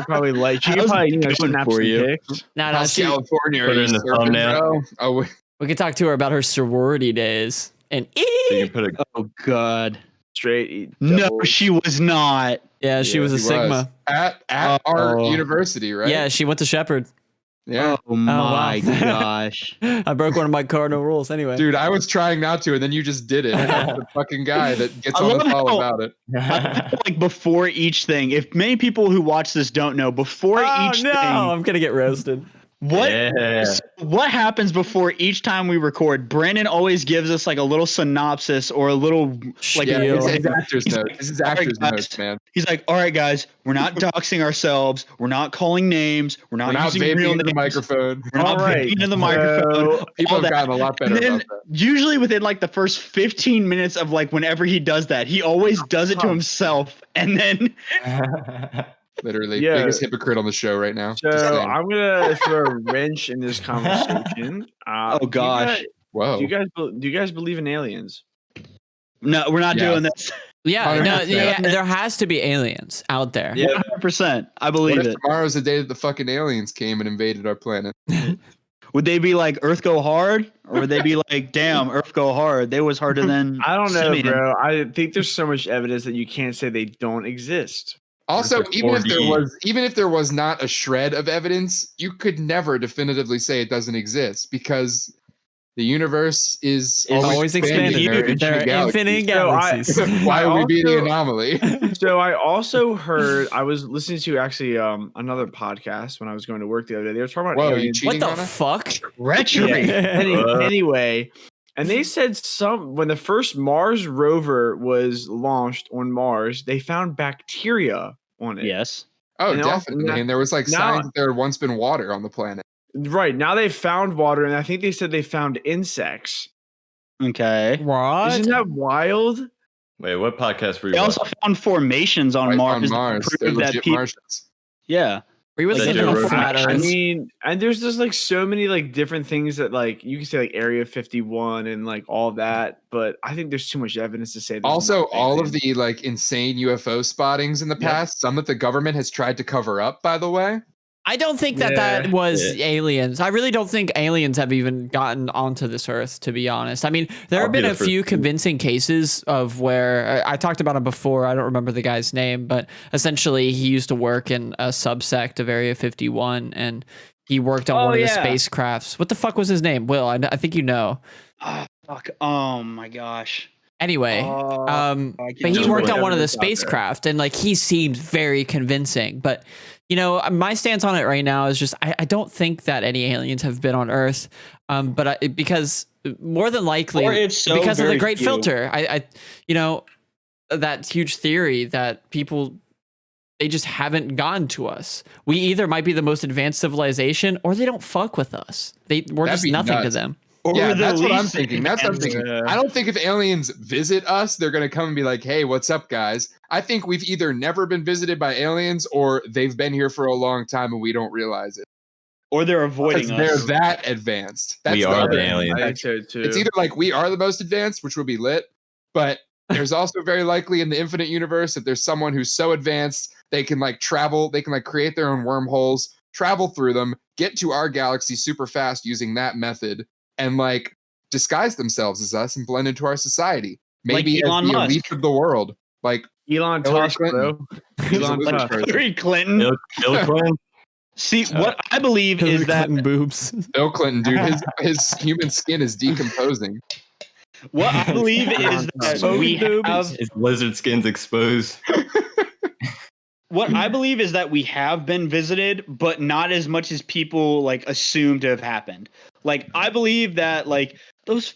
[SPEAKER 5] probably snap for you.
[SPEAKER 2] No,
[SPEAKER 4] California.
[SPEAKER 3] Put her in the thumbnail.
[SPEAKER 4] Oh,
[SPEAKER 2] we could talk to her about her sorority days. And
[SPEAKER 3] So you can put
[SPEAKER 1] oh god,
[SPEAKER 5] straight.
[SPEAKER 1] No, she was not.
[SPEAKER 2] Yeah, she was a Sigma
[SPEAKER 4] at our university, right?
[SPEAKER 2] Yeah, she went to Shepherd.
[SPEAKER 4] Yeah.
[SPEAKER 1] Oh my
[SPEAKER 2] wow.
[SPEAKER 1] gosh.
[SPEAKER 2] I broke one of my cardinal rules anyway.
[SPEAKER 4] Dude, I was trying not to, and then you just did it. I'm the fucking guy that gets on us all about it.
[SPEAKER 1] Like before each thing, if many people who watch this don't know, before each thing,
[SPEAKER 2] I'm gonna get roasted.
[SPEAKER 1] What happens before each time we record? Brandon always gives us like a little synopsis or a little like
[SPEAKER 4] this is actor's note. This is actor's notes, man.
[SPEAKER 1] He's like, all right, guys, we're not doxing ourselves. We're not calling names. We're not using real names.
[SPEAKER 4] The microphone.
[SPEAKER 1] We're not vaping into the microphone.
[SPEAKER 4] People have gotten a lot better about that.
[SPEAKER 1] Usually within like the first 15 minutes of like whenever he does that, he always does it to himself. And then
[SPEAKER 4] literally biggest hypocrite on the show right now.
[SPEAKER 5] So I'm gonna throw a wrench in this conversation.
[SPEAKER 1] Oh gosh!
[SPEAKER 4] Whoa!
[SPEAKER 5] Do you guys believe in aliens?
[SPEAKER 1] No, we're not doing this.
[SPEAKER 2] Yeah, there has to be aliens out there.
[SPEAKER 1] Yeah, 100%. I believe it.
[SPEAKER 4] Tomorrow's the day that the fucking aliens came and invaded our planet.
[SPEAKER 1] Would they be like Earth go hard, or would they be like, damn, Earth go hard? They was harder than.
[SPEAKER 5] I don't know, bro. I think there's so much evidence that you can't say they don't exist.
[SPEAKER 4] Also, even if there was not a shred of evidence, you could never definitively say it doesn't exist because The universe is
[SPEAKER 2] always expanding.
[SPEAKER 1] huge.
[SPEAKER 2] There are infinite galaxies.
[SPEAKER 4] Why are we being the anomaly?
[SPEAKER 5] So I also heard, I was listening to actually another podcast when I was going to work the other day. They were talking about
[SPEAKER 4] Whoa, you
[SPEAKER 5] aliens.
[SPEAKER 4] cheating
[SPEAKER 2] What
[SPEAKER 4] on
[SPEAKER 2] the
[SPEAKER 4] us?
[SPEAKER 2] fuck?
[SPEAKER 1] Treachery.
[SPEAKER 5] Anyway, and they said when the first Mars rover was launched on Mars, they found bacteria on it.
[SPEAKER 1] Yes.
[SPEAKER 4] Oh,
[SPEAKER 5] And
[SPEAKER 4] definitely. And there was like
[SPEAKER 5] now-
[SPEAKER 4] signs that there had once been water on the planet.
[SPEAKER 5] Right. Now they found water, and I think they said they found insects.
[SPEAKER 1] Okay.
[SPEAKER 2] What?
[SPEAKER 5] Isn't that wild?
[SPEAKER 3] Wait, what podcast were you
[SPEAKER 1] They also
[SPEAKER 3] watching?
[SPEAKER 1] found formations on
[SPEAKER 4] Life
[SPEAKER 1] Mars.
[SPEAKER 4] on
[SPEAKER 1] that
[SPEAKER 4] Mars.
[SPEAKER 1] prove
[SPEAKER 4] They're
[SPEAKER 1] that
[SPEAKER 4] legit
[SPEAKER 1] people-
[SPEAKER 4] Martians.
[SPEAKER 1] Yeah.
[SPEAKER 2] We were
[SPEAKER 1] Like,
[SPEAKER 2] living
[SPEAKER 3] Joe
[SPEAKER 2] on
[SPEAKER 3] Rogan.
[SPEAKER 2] flat
[SPEAKER 5] I
[SPEAKER 2] Earth.
[SPEAKER 5] mean, and there's just like so many like different things that like you can say like Area 51 and like all that, but I think there's too much evidence to say.
[SPEAKER 4] Also,
[SPEAKER 5] not
[SPEAKER 4] all of
[SPEAKER 5] aliens.
[SPEAKER 4] the like insane UFO spottings in the
[SPEAKER 5] Yep.
[SPEAKER 4] past, some that the government has tried to cover up, by the way.
[SPEAKER 2] I don't think that
[SPEAKER 5] Yeah.
[SPEAKER 2] was
[SPEAKER 3] Yeah.
[SPEAKER 2] aliens. I really don't think aliens have even gotten onto this earth, to be honest. I mean, there
[SPEAKER 3] I'll
[SPEAKER 2] have
[SPEAKER 3] be
[SPEAKER 2] been
[SPEAKER 3] the
[SPEAKER 2] a
[SPEAKER 3] first
[SPEAKER 2] few
[SPEAKER 3] to-
[SPEAKER 2] convincing cases of where I talked about him before. I don't remember the guy's name, but essentially he used to work in a subsect of Area 51 and he worked on
[SPEAKER 1] Oh,
[SPEAKER 2] one of the
[SPEAKER 1] yeah.
[SPEAKER 2] spacecrafts. What the fuck was his name? Will, I think you know.
[SPEAKER 1] Oh, fuck. Oh my gosh.
[SPEAKER 2] Anyway,
[SPEAKER 1] I can't
[SPEAKER 2] but he
[SPEAKER 1] remember
[SPEAKER 2] worked
[SPEAKER 1] what
[SPEAKER 2] on one of the
[SPEAKER 5] evidence out there.
[SPEAKER 2] spacecraft and like he seemed very convincing. But you know, my stance on it right now is just I don't think that any aliens have been on Earth, because more than likely
[SPEAKER 1] Or if so,
[SPEAKER 2] because of the
[SPEAKER 1] very
[SPEAKER 2] Great
[SPEAKER 1] few.
[SPEAKER 2] Filter. I you know, that huge theory that people they just haven't gotten to us. We either might be the most advanced civilization or they don't fuck with us. We're
[SPEAKER 4] That'd
[SPEAKER 2] just
[SPEAKER 4] be
[SPEAKER 2] nothing to
[SPEAKER 4] nuts.
[SPEAKER 2] them.
[SPEAKER 1] Or
[SPEAKER 4] Yeah,
[SPEAKER 1] the
[SPEAKER 4] that's what I'm
[SPEAKER 1] least
[SPEAKER 4] thinking. That's what I'm thinking.
[SPEAKER 5] Yeah.
[SPEAKER 4] I don't think if aliens visit us, they're going to come and be like, hey, what's up, guys? I think we've either never been visited by aliens or they've been here for a long time and we don't realize it.
[SPEAKER 1] Or they're avoiding
[SPEAKER 4] Because they're
[SPEAKER 1] us.
[SPEAKER 4] that advanced. That's
[SPEAKER 3] We
[SPEAKER 4] the
[SPEAKER 3] are
[SPEAKER 4] other
[SPEAKER 3] the
[SPEAKER 4] thing.
[SPEAKER 3] aliens.
[SPEAKER 5] I think so too.
[SPEAKER 4] It's either like we are the most advanced, which would be lit, but there's also very likely in the infinite universe that there's someone who's so advanced they can like travel, they can like create their own wormholes, travel through them, get to our galaxy super fast using that method, and like disguise themselves as us and blend into our society. Maybe
[SPEAKER 1] Like Elon
[SPEAKER 4] as the
[SPEAKER 1] Musk.
[SPEAKER 4] elite of the world. Like
[SPEAKER 5] Elon
[SPEAKER 4] Hillary
[SPEAKER 5] Tusk,
[SPEAKER 4] Clinton.
[SPEAKER 5] bro.
[SPEAKER 4] He's a
[SPEAKER 5] Elon
[SPEAKER 4] wizard
[SPEAKER 5] Tusk.
[SPEAKER 4] person.
[SPEAKER 1] Hillary Clinton.
[SPEAKER 3] Bill Clinton?
[SPEAKER 1] See, what I believe
[SPEAKER 2] Hillary
[SPEAKER 1] is that
[SPEAKER 2] Clinton boobs.
[SPEAKER 4] Bill Clinton, dude, his human skin is decomposing.
[SPEAKER 1] what I believe is that
[SPEAKER 2] Smoking
[SPEAKER 1] we
[SPEAKER 2] boobies.
[SPEAKER 1] have
[SPEAKER 3] His lizard skin's exposed.
[SPEAKER 1] what I believe is that we have been visited, but not as much as people like assume to have happened. Like I believe that like those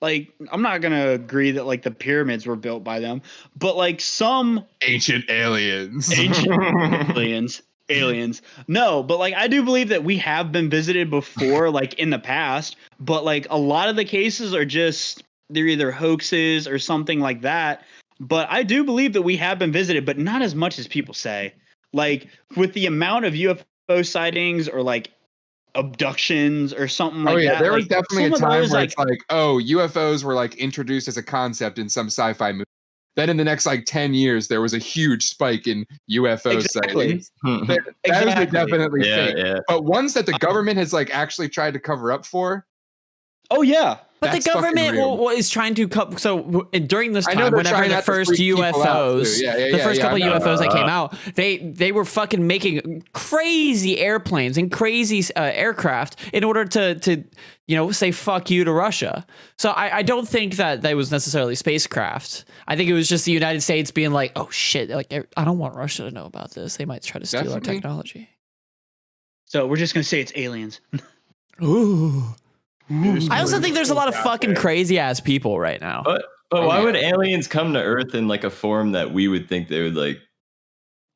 [SPEAKER 1] like I'm not gonna agree that like the pyramids were built by them, but like some
[SPEAKER 4] Ancient aliens.
[SPEAKER 1] ancient aliens. No, but like I do believe that we have been visited before, like in the past, but like a lot of the cases are just they're either hoaxes or something like that. But I do believe that we have been visited, but not as much as people say. Like with the amount of UFO sightings or like abductions or something like
[SPEAKER 4] Oh yeah,
[SPEAKER 1] that.
[SPEAKER 4] there was
[SPEAKER 1] like,
[SPEAKER 4] definitely a
[SPEAKER 1] some of
[SPEAKER 4] time
[SPEAKER 1] those,
[SPEAKER 4] where
[SPEAKER 1] like,
[SPEAKER 4] it's like, oh, UFOs were like introduced as a concept in some sci-fi movie. Then in the next like 10 years, there was a huge spike in UFO
[SPEAKER 1] Exactly.
[SPEAKER 4] sightings. Those are
[SPEAKER 1] Exactly.
[SPEAKER 4] definitely
[SPEAKER 3] yeah,
[SPEAKER 4] fake.
[SPEAKER 3] yeah.
[SPEAKER 4] But ones that the government has like actually tried to cover up for,
[SPEAKER 1] oh yeah.
[SPEAKER 2] But
[SPEAKER 4] That's
[SPEAKER 2] the
[SPEAKER 4] fucking
[SPEAKER 2] government
[SPEAKER 4] real.
[SPEAKER 2] is trying to during this
[SPEAKER 4] I know
[SPEAKER 2] time,
[SPEAKER 4] they're
[SPEAKER 2] whenever
[SPEAKER 4] trying
[SPEAKER 2] the
[SPEAKER 4] not to
[SPEAKER 2] first
[SPEAKER 4] freak people out,
[SPEAKER 2] UFOs,
[SPEAKER 4] too.
[SPEAKER 2] the first couple
[SPEAKER 4] I know.
[SPEAKER 2] UFOs that came out, they were fucking making crazy airplanes and crazy aircraft in order to say fuck you to Russia. So I don't think that was necessarily spacecraft. I think it was just the United States being like, oh shit, like I don't want Russia to know about this. They might try to steal our
[SPEAKER 4] Definitely.
[SPEAKER 2] technology.
[SPEAKER 1] So we're just gonna say it's aliens.
[SPEAKER 2] Ooh.
[SPEAKER 5] There's
[SPEAKER 2] I also
[SPEAKER 5] some
[SPEAKER 2] think there's a lot of
[SPEAKER 5] out
[SPEAKER 2] fucking
[SPEAKER 5] there.
[SPEAKER 2] crazy ass people right now.
[SPEAKER 3] But
[SPEAKER 4] Oh,
[SPEAKER 3] why
[SPEAKER 4] yeah.
[SPEAKER 3] would aliens come to Earth in like a form that we would think they would like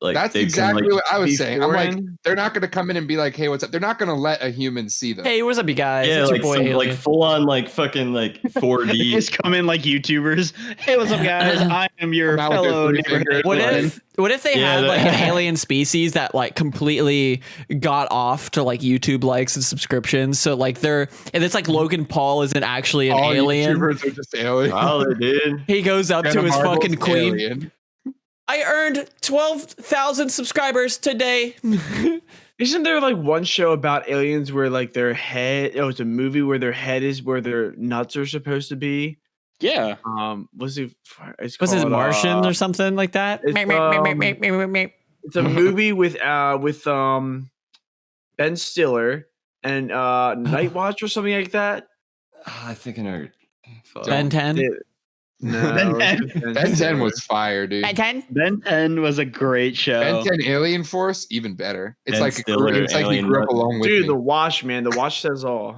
[SPEAKER 4] that's
[SPEAKER 3] they'd come,
[SPEAKER 4] exactly
[SPEAKER 3] like,
[SPEAKER 4] what I was
[SPEAKER 5] be
[SPEAKER 4] saying. I'm like,
[SPEAKER 5] foreign?
[SPEAKER 4] they're not going to come in and be like, hey, what's up? They're not going to let a human see them.
[SPEAKER 2] Hey, what's up, you guys?
[SPEAKER 3] yeah,
[SPEAKER 2] It's
[SPEAKER 3] like
[SPEAKER 2] your boy
[SPEAKER 3] some
[SPEAKER 2] Alien.
[SPEAKER 3] like full on like fucking like 4D.
[SPEAKER 1] Just come in like YouTubers. Hey, what's up, guys? I am your
[SPEAKER 4] Come out with their
[SPEAKER 1] fellow
[SPEAKER 4] three
[SPEAKER 1] neighborhood
[SPEAKER 4] fingers.
[SPEAKER 2] What if they
[SPEAKER 3] Yeah,
[SPEAKER 2] had
[SPEAKER 3] that-
[SPEAKER 2] like an alien species that like completely got off to like YouTube likes and subscriptions? So like and it's like Logan Paul isn't actually an
[SPEAKER 4] All
[SPEAKER 2] alien.
[SPEAKER 4] YouTubers are just aliens.
[SPEAKER 3] Wow, they did.
[SPEAKER 2] He goes up to
[SPEAKER 4] Jenna
[SPEAKER 2] his
[SPEAKER 4] Marbles,
[SPEAKER 2] fucking queen.
[SPEAKER 4] alien.
[SPEAKER 2] I earned 12,000 subscribers today.
[SPEAKER 5] Isn't there like one show about aliens where like their head? Oh, it's a movie where their head is where their nuts are supposed to be.
[SPEAKER 1] Yeah.
[SPEAKER 5] What's it? It's
[SPEAKER 2] Was it
[SPEAKER 5] called,
[SPEAKER 2] Martians or something like that?
[SPEAKER 5] it's, It's a movie with Ben Stiller and Night Watch or something like that.
[SPEAKER 3] I think I know. Fuck.
[SPEAKER 2] Ben 10.
[SPEAKER 5] No,
[SPEAKER 4] Ben 10 was fire, dude.
[SPEAKER 2] Ben 10.
[SPEAKER 1] Ben 10 was a great show.
[SPEAKER 4] Ben 10 Alien Force, even better. It's
[SPEAKER 3] Ben
[SPEAKER 4] like
[SPEAKER 3] Stiller,
[SPEAKER 4] it's like he
[SPEAKER 3] Alien
[SPEAKER 4] grew up
[SPEAKER 3] Nut.
[SPEAKER 4] along with
[SPEAKER 5] dude,
[SPEAKER 4] me.
[SPEAKER 5] The Watch, man. The Watch says all.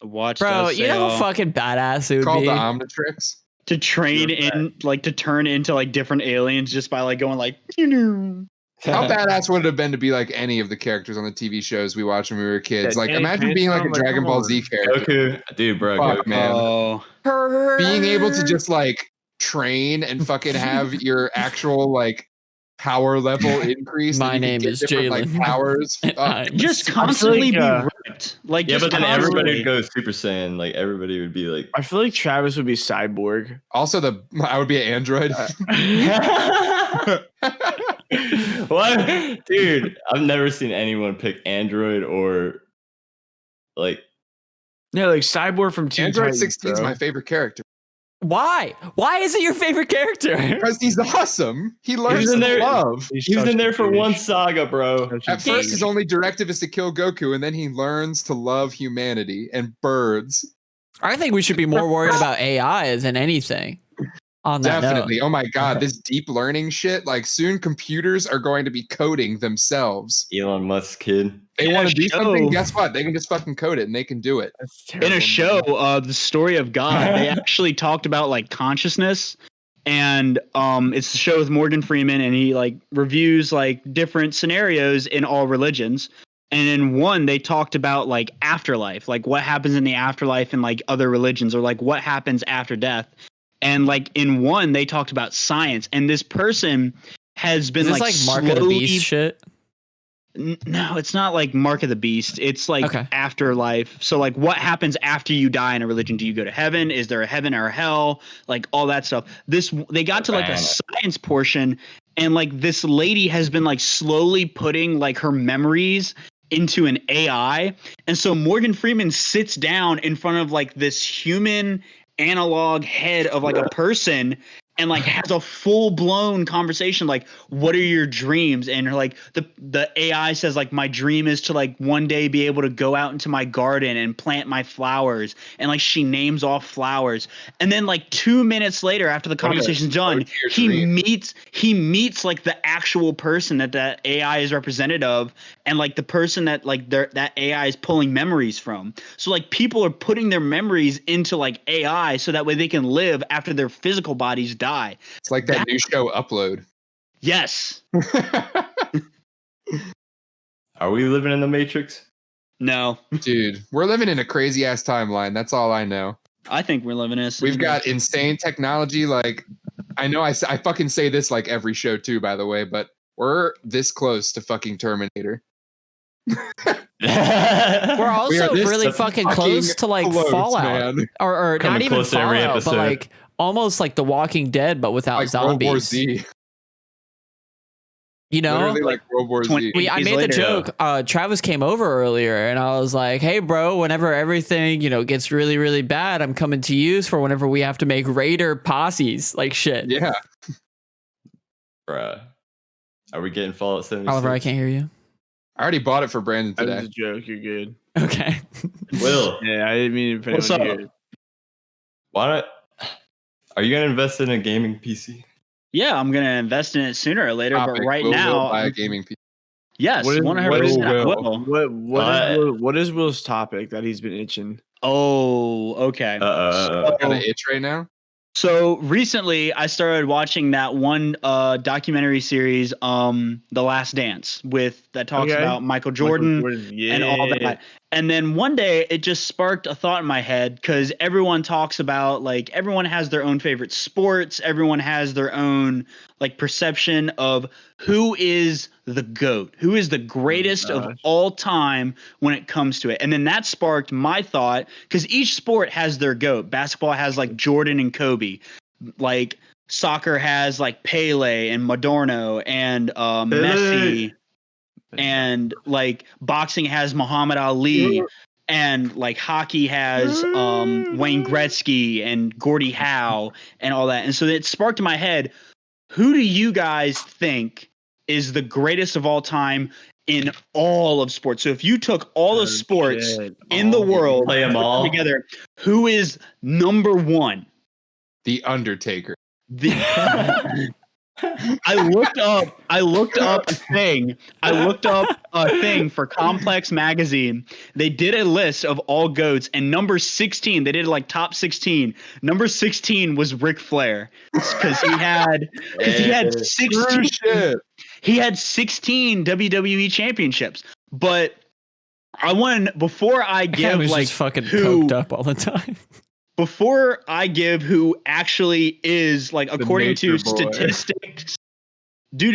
[SPEAKER 1] Watch
[SPEAKER 2] Bro,
[SPEAKER 1] does
[SPEAKER 2] you
[SPEAKER 1] say
[SPEAKER 2] know how
[SPEAKER 1] all.
[SPEAKER 2] fucking badass it
[SPEAKER 4] It's
[SPEAKER 2] would
[SPEAKER 4] called
[SPEAKER 2] be.
[SPEAKER 4] the Omnitrix.
[SPEAKER 1] To train in, like, to turn into like different aliens just by like going like.
[SPEAKER 4] How badass would it have been to be like any of the characters on the TV shows we watched when we were kids?
[SPEAKER 5] Yeah,
[SPEAKER 4] Like,
[SPEAKER 5] Danny
[SPEAKER 4] imagine being like a
[SPEAKER 5] Phantom, like,
[SPEAKER 4] Dragon
[SPEAKER 5] come
[SPEAKER 4] Ball
[SPEAKER 5] on.
[SPEAKER 4] Z character.
[SPEAKER 3] Goku, dude, bro.
[SPEAKER 4] Fuck,
[SPEAKER 3] Goku.
[SPEAKER 4] man.
[SPEAKER 1] Oh,
[SPEAKER 4] Being able to just like train and fucking have your actual like power level increase.
[SPEAKER 2] My
[SPEAKER 4] and you
[SPEAKER 2] name
[SPEAKER 4] can get
[SPEAKER 2] is
[SPEAKER 4] different, like
[SPEAKER 2] Jalen.
[SPEAKER 4] powers.
[SPEAKER 2] And
[SPEAKER 4] Fuck.
[SPEAKER 2] I'm
[SPEAKER 1] just
[SPEAKER 2] a-
[SPEAKER 1] constantly
[SPEAKER 5] like,
[SPEAKER 1] be ripped. Like,
[SPEAKER 3] Yeah,
[SPEAKER 1] just
[SPEAKER 3] but then everybody
[SPEAKER 1] constantly.
[SPEAKER 3] would go Super Saiyan. Like everybody would be like.
[SPEAKER 5] I feel like Travis would be Cyborg.
[SPEAKER 4] Also, I would be an android.
[SPEAKER 3] What, dude? I've never seen anyone pick Android or like.
[SPEAKER 5] Yeah, like Cyborg from Teen
[SPEAKER 4] Android
[SPEAKER 5] Titans,
[SPEAKER 4] 16 is
[SPEAKER 5] bro.
[SPEAKER 4] my favorite character
[SPEAKER 2] Why? Why is it your favorite character?
[SPEAKER 4] because he's awesome. He learns
[SPEAKER 3] in
[SPEAKER 4] to
[SPEAKER 3] there-
[SPEAKER 4] love.
[SPEAKER 5] He's
[SPEAKER 3] He was
[SPEAKER 5] such
[SPEAKER 3] in
[SPEAKER 5] a
[SPEAKER 3] there for
[SPEAKER 5] douche.
[SPEAKER 3] one saga, bro.
[SPEAKER 5] Such a
[SPEAKER 4] At first,
[SPEAKER 5] douche.
[SPEAKER 4] his only directive is to kill Goku, and then he learns to love humanity and birds.
[SPEAKER 2] I think we should be more worried about AI than anything. On that
[SPEAKER 4] Definitely.
[SPEAKER 2] note.
[SPEAKER 4] Oh my god, this deep learning shit. Like soon, computers are going to be coding themselves.
[SPEAKER 3] Elon Musk's kid.
[SPEAKER 4] They
[SPEAKER 1] In
[SPEAKER 4] want
[SPEAKER 1] a
[SPEAKER 4] to do
[SPEAKER 1] show-
[SPEAKER 4] something. Guess what? They can just fucking code it, and they can do it.
[SPEAKER 5] That's
[SPEAKER 1] In
[SPEAKER 5] terrible,
[SPEAKER 1] a show,
[SPEAKER 5] man.
[SPEAKER 1] The Story of God, they actually talked about like consciousness, and it's the show with Morgan Freeman, and he like reviews like different scenarios in all religions. And in one, they talked about like afterlife, like what happens in the afterlife in like other religions, or like what happens after death. And like in one, they talked about science, and this person has been
[SPEAKER 2] Is this like Mark of the Beast shit?
[SPEAKER 1] No, it's not like Mark of the Beast. It's like
[SPEAKER 2] Okay.
[SPEAKER 1] afterlife. So like what happens after you die in a religion? Do you go to heaven? Is there a heaven or a hell? Like all that stuff. They got to like a science portion, and like this lady has been like slowly putting like her memories into an AI. And so Morgan Freeman sits down in front of like this human analog head of like a person and like has a full-blown conversation like, what are your dreams? And like the AI says like, my dream is to like one day be able to go out into my garden and plant my flowers, and like she names off flowers. And then like 2 minutes later, after the conversation's done, he meets like the actual person that AI is represented of, and like the person that like that AI is pulling memories from. So like people are putting their memories into like AI so that way they can live after their physical bodies die.
[SPEAKER 4] It's like that new show Upload.
[SPEAKER 1] Yes.
[SPEAKER 3] Are we living in the Matrix?
[SPEAKER 1] No.
[SPEAKER 4] Dude, we're living in a crazy ass timeline. That's all I know.
[SPEAKER 1] I think we're living in a
[SPEAKER 4] We've got insane technology. Like, I know I fucking say this like every show too, by the way, but we're this close to fucking Terminator.
[SPEAKER 2] We're also
[SPEAKER 4] this
[SPEAKER 2] really fucking close to like
[SPEAKER 4] close,
[SPEAKER 2] Fallout,
[SPEAKER 4] man.
[SPEAKER 2] or not
[SPEAKER 3] Coming
[SPEAKER 2] even
[SPEAKER 3] close to every
[SPEAKER 2] Fallout, but
[SPEAKER 3] episode.
[SPEAKER 2] like almost like The Walking Dead, but without
[SPEAKER 4] Like World War
[SPEAKER 2] zombies.
[SPEAKER 4] Z.
[SPEAKER 2] You know,
[SPEAKER 4] Literally like World War
[SPEAKER 1] 20
[SPEAKER 4] Z.
[SPEAKER 2] I
[SPEAKER 1] days
[SPEAKER 2] made the
[SPEAKER 1] later.
[SPEAKER 2] joke. Travis came over earlier, and I was like, "Hey, bro, whenever everything gets really, really bad, I'm coming to you for whenever we have to make raider posses like shit."
[SPEAKER 4] Yeah.
[SPEAKER 3] Bruh. Are we getting Fallout 76?
[SPEAKER 2] Oliver, I can't hear you.
[SPEAKER 4] I already bought it for Brandon
[SPEAKER 5] That was
[SPEAKER 4] today.
[SPEAKER 5] a joke. You're good.
[SPEAKER 2] Okay.
[SPEAKER 3] Will,
[SPEAKER 5] Yeah, I didn't mean to.
[SPEAKER 1] What's up?
[SPEAKER 3] why not? Are you gonna invest in a gaming PC?
[SPEAKER 1] Yeah, I'm gonna invest in it sooner or later,
[SPEAKER 4] Topic,
[SPEAKER 1] but right
[SPEAKER 4] Will
[SPEAKER 1] now,
[SPEAKER 4] buy a gaming PC.
[SPEAKER 1] yes,
[SPEAKER 5] What is-
[SPEAKER 1] 100%. I
[SPEAKER 4] Will?
[SPEAKER 1] will.
[SPEAKER 5] What is Will's topic that he's been itching?
[SPEAKER 1] Oh, okay.
[SPEAKER 4] Got an itch right now.
[SPEAKER 1] So recently, I started watching that one documentary series, The Last Dance, that talks
[SPEAKER 5] Okay.
[SPEAKER 1] about Michael Jordan
[SPEAKER 5] Yeah.
[SPEAKER 1] and all that. And then one day, it just sparked a thought in my head, because everyone talks about like everyone has their own favorite sports, everyone has their own like perception of who is the GOAT, who is the greatest of all time when it comes to it. And then that sparked my thought, because each sport has their GOAT. Basketball has like Jordan and Kobe, like soccer has like Pele and Madonna and Messi, and like boxing has Muhammad Ali, and like hockey has Wayne Gretzky and Gordie Howe and all that. And so it sparked in my head, who do you guys think is the greatest of all time in all of sports. So if you took all of sports in the world,
[SPEAKER 3] play them all
[SPEAKER 1] together, who is number one?
[SPEAKER 4] The Undertaker.
[SPEAKER 1] I looked up a thing for Complex magazine. They did a list of all GOATs, and number 16, they did like top 16. Number 16 was Ric Flair because he had 16. He had 16 WWE championships. But I want before I give
[SPEAKER 2] was
[SPEAKER 1] like
[SPEAKER 2] just fucking
[SPEAKER 1] who
[SPEAKER 2] coked up all the time.
[SPEAKER 1] before I give who actually is like according to
[SPEAKER 4] nature boy.
[SPEAKER 1] statistics, due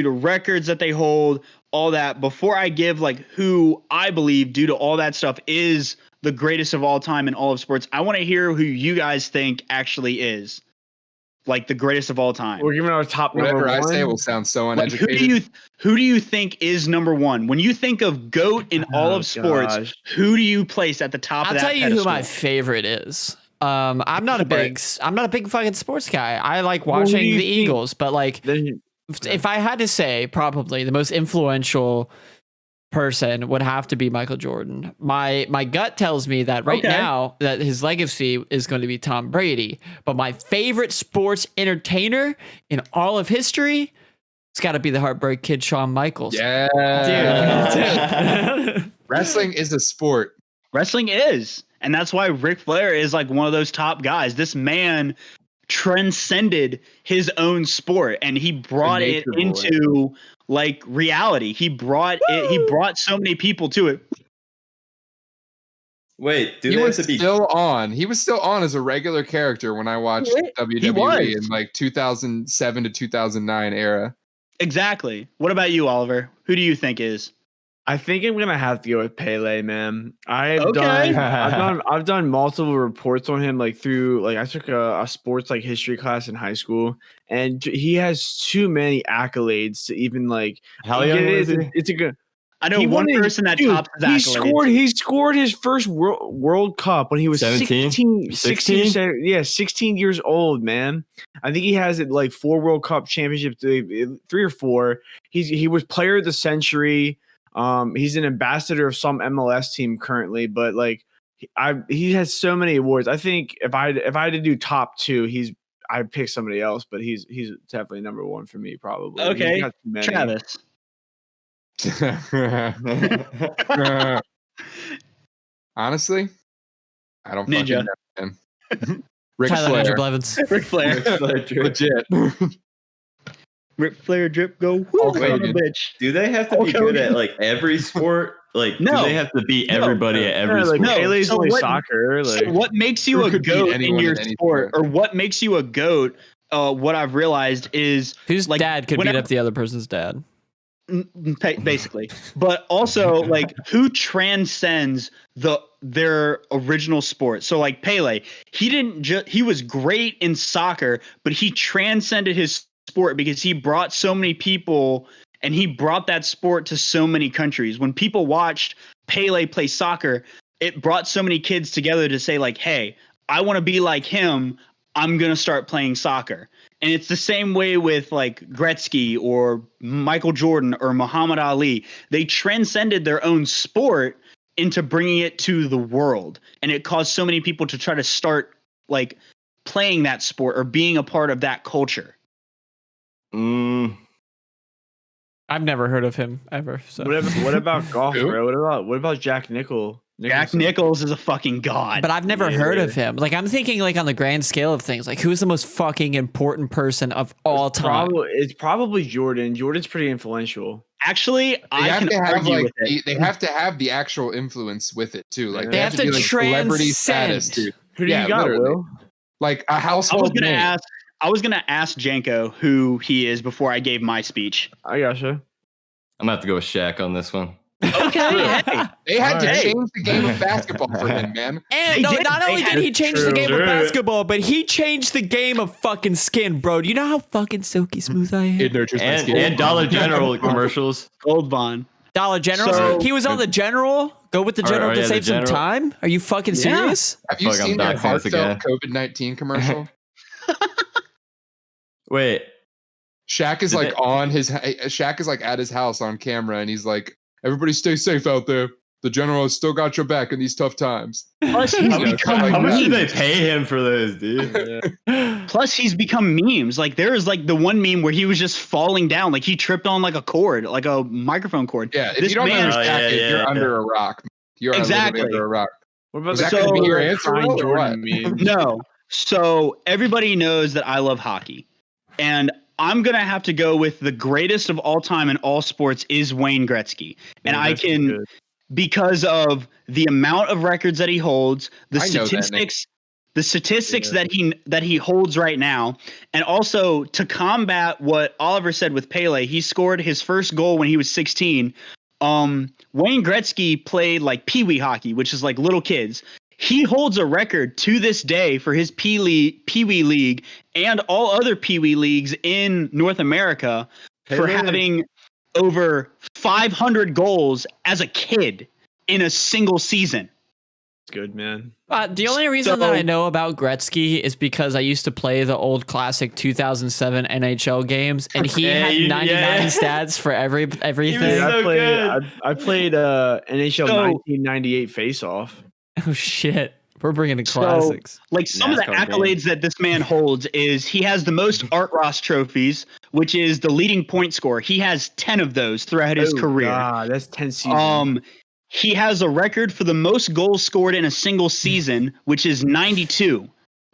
[SPEAKER 1] to records that they hold, all that, before I give like who I believe due to all that stuff is the greatest of all time in all of sports, I want to hear who you guys think actually is like the greatest of all time.
[SPEAKER 5] We're giving our top
[SPEAKER 4] Whatever
[SPEAKER 5] number
[SPEAKER 4] I
[SPEAKER 5] one.
[SPEAKER 4] say will sound so
[SPEAKER 1] Like,
[SPEAKER 4] uneducated.
[SPEAKER 1] who do you think is number one? When you think of GOAT in all of sports,
[SPEAKER 5] gosh.
[SPEAKER 1] who do you place at the top
[SPEAKER 2] I'll
[SPEAKER 1] of that
[SPEAKER 2] tell you who
[SPEAKER 1] pedestal?
[SPEAKER 2] my favorite is. I'm not a big fucking sports guy. I like watching
[SPEAKER 5] do you
[SPEAKER 2] the
[SPEAKER 5] think-
[SPEAKER 2] Eagles, but like
[SPEAKER 5] Then
[SPEAKER 2] if I had to say, probably the most influential person would have to be Michael Jordan. My gut tells me that right now that his legacy is going to be Tom Brady, but my favorite sports entertainer in all of history, it's got to be the Heartbreak Kid, Shawn Michaels.
[SPEAKER 4] Yeah. Wrestling is a sport.
[SPEAKER 1] Wrestling is. And that's why Ric Flair is like one of those top guys. This man transcended his own sport and he brought it into like reality. He brought so many people to it.
[SPEAKER 3] Wait,
[SPEAKER 4] He was still on. He was still on as a regular character when I watched WWE in like 2007 to 2009 era.
[SPEAKER 1] Exactly. What about you, Oliver? Who do you think is?
[SPEAKER 5] I think I'm gonna have to go with Pele, man. I've
[SPEAKER 1] Okay.
[SPEAKER 5] done multiple reports on him, like through like I took a sports like history class in high school, and he has too many accolades to even like.
[SPEAKER 3] How young is he?
[SPEAKER 5] It's a good.
[SPEAKER 1] I know one person that tops his accolades.
[SPEAKER 5] He scored his first World Cup when he was
[SPEAKER 3] 17?
[SPEAKER 5] 16 years old, man. I think he has like 4 World Cup championships, 3 or 4. He was player of the century. He's an ambassador of some MLS team currently, but like he has so many awards. I think if I had to do top 2, I'd pick somebody else, but he's definitely number 1 for me, probably.
[SPEAKER 1] Okay,
[SPEAKER 5] He's got too many.
[SPEAKER 1] Travis.
[SPEAKER 4] Honestly, I don't
[SPEAKER 1] Ninja.
[SPEAKER 4] fucking know, man. Ric
[SPEAKER 2] Tyler
[SPEAKER 4] Flair.
[SPEAKER 2] Ninja Blevins.
[SPEAKER 1] Ric Flair.
[SPEAKER 4] Legit.
[SPEAKER 1] Ric Flair drip go. Woo,
[SPEAKER 4] Okay,
[SPEAKER 1] son of a
[SPEAKER 4] dude.
[SPEAKER 1] bitch.
[SPEAKER 3] Do they have to be good at like every sport? Like,
[SPEAKER 1] No.
[SPEAKER 3] do they have to beat everybody at every
[SPEAKER 5] like
[SPEAKER 3] sport?
[SPEAKER 1] No.
[SPEAKER 5] Pele's
[SPEAKER 1] So
[SPEAKER 5] only
[SPEAKER 1] what-
[SPEAKER 5] soccer.
[SPEAKER 1] So
[SPEAKER 5] Like
[SPEAKER 1] what makes you
[SPEAKER 4] Who
[SPEAKER 1] a
[SPEAKER 4] could beat
[SPEAKER 1] GOAT in
[SPEAKER 4] anyone
[SPEAKER 1] your
[SPEAKER 4] in any
[SPEAKER 1] sport,
[SPEAKER 4] sport?
[SPEAKER 1] or what makes you a GOAT? What I've realized is
[SPEAKER 2] Whose
[SPEAKER 1] like,
[SPEAKER 2] dad could beat
[SPEAKER 1] whenever-
[SPEAKER 2] up the other person's dad?
[SPEAKER 1] basically, but also like who transcends their original sport. So like Pele, he was great in soccer, but he transcended his sport because he brought so many people and he brought that sport to so many countries. When people watched Pele play soccer, it brought so many kids together to say like, hey, I want to be like him. I'm going to start playing soccer. And it's the same way with like Gretzky or Michael Jordan or Muhammad Ali. They transcended their own sport into bringing it to the world. And it caused so many people to try to start like playing that sport or being a part of that culture.
[SPEAKER 2] I've never heard of him ever. So.
[SPEAKER 5] what about golf,
[SPEAKER 4] Who?
[SPEAKER 5] bro? What about Jack Nicholson?
[SPEAKER 1] Jack Nicholson is a fucking god.
[SPEAKER 2] But I've never heard of him. Like I'm thinking like on the grand scale of things, like who's the most fucking important person of all time?
[SPEAKER 5] It's probably Jordan. Jordan's pretty influential.
[SPEAKER 1] Actually, I
[SPEAKER 4] have
[SPEAKER 1] can
[SPEAKER 4] to have
[SPEAKER 1] argue
[SPEAKER 4] like
[SPEAKER 1] with it.
[SPEAKER 4] they have to have the actual influence with it too. Like
[SPEAKER 5] They
[SPEAKER 2] have to
[SPEAKER 4] be, like, celebrity status,
[SPEAKER 2] transcend.
[SPEAKER 4] dude.
[SPEAKER 5] Who do
[SPEAKER 4] Yeah,
[SPEAKER 5] you got,
[SPEAKER 4] literally.
[SPEAKER 5] Will?
[SPEAKER 4] Like a
[SPEAKER 1] I was
[SPEAKER 4] household
[SPEAKER 1] gonna
[SPEAKER 4] name.
[SPEAKER 1] ask Janko who he is before I gave my speech.
[SPEAKER 5] I gotcha.
[SPEAKER 3] I'm gonna have to go with Shaq on this one.
[SPEAKER 1] Okay, hey.
[SPEAKER 4] They had to
[SPEAKER 1] Alright.
[SPEAKER 4] change the game of basketball for him, man.
[SPEAKER 2] And
[SPEAKER 1] They
[SPEAKER 2] no,
[SPEAKER 1] did.
[SPEAKER 2] not
[SPEAKER 1] They
[SPEAKER 2] only
[SPEAKER 1] had-
[SPEAKER 2] did he change the
[SPEAKER 5] True.
[SPEAKER 2] game of
[SPEAKER 3] True.
[SPEAKER 2] basketball, but he changed the game of fucking skin, bro. Do you know how fucking silky smooth I am?
[SPEAKER 4] It nurtures my skin.
[SPEAKER 3] And Dollar General commercials.
[SPEAKER 1] Gold Bond.
[SPEAKER 2] Dollar General?
[SPEAKER 1] So-
[SPEAKER 2] He was on the General? Go with the General
[SPEAKER 3] yeah,
[SPEAKER 2] to
[SPEAKER 3] the
[SPEAKER 2] save some
[SPEAKER 3] General.
[SPEAKER 2] time? Are you fucking serious?
[SPEAKER 4] Have you
[SPEAKER 3] Fuck, I'm
[SPEAKER 4] seen their
[SPEAKER 3] doxing us
[SPEAKER 4] heartfelt
[SPEAKER 3] again.
[SPEAKER 4] COVID-19 commercial?
[SPEAKER 3] Wait,
[SPEAKER 4] Shaq is Shaq is like at his house on camera, and he's like, "Everybody stay safe out there. The general has still got your back in these tough times."
[SPEAKER 1] Plus, he's become
[SPEAKER 3] How much do they
[SPEAKER 1] memes.
[SPEAKER 3] pay him for those, dude?
[SPEAKER 1] Plus, he's become memes. Like there is like the one meme where he was just falling down, like he tripped on like a cord, like a microphone cord.
[SPEAKER 4] Yeah, if you don't know who Shaq is, you're under a rock. You're
[SPEAKER 1] Exactly
[SPEAKER 4] under a rock.
[SPEAKER 5] What about
[SPEAKER 4] Is that going to be your answer?
[SPEAKER 1] No. So everybody knows that I love hockey, and I'm gonna have to go with the greatest of all time in all sports is Wayne Gretzky, and I can. Good. Because of the amount of records that he holds, the statistics that he holds right now, and also to combat what Oliver said with Pele, he scored his first goal when he was 16. Wayne Gretzky played like pee-wee hockey, which is like little kids. He holds a record to this day for his pee-wee league and all other pee-wee leagues in North America for having over 500 goals as a kid in a single season.
[SPEAKER 5] Good, man.
[SPEAKER 2] The only reason that I know about Gretzky is because I used to play the old classic 2007 NHL games, and he had 99 stats for everything.
[SPEAKER 5] I played NHL 1998 face-off.
[SPEAKER 2] Oh shit. We're bringing the classics.
[SPEAKER 1] Like some of the accolades that this man holds is he has the most Art Ross trophies, which is the leading point scorer. He has 10 of those throughout his career.
[SPEAKER 5] That's 10 seasons.
[SPEAKER 1] He has a record for the most goals scored in a single season, which is 92.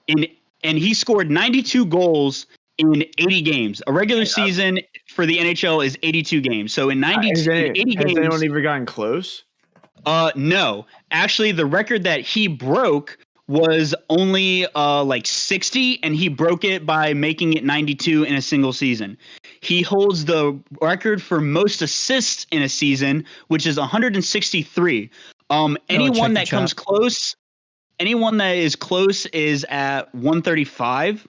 [SPEAKER 1] And he scored 92 goals in 80 games. A regular season for the NHL is 82 games. So in 80 games,
[SPEAKER 5] has anyone ever gotten close?
[SPEAKER 1] No. Actually, the record that he broke was only like 60, and he broke it by making it 92 in a single season. He holds the record for most assists in a season, which is 163. Anyone that comes close, anyone that is close is at 135.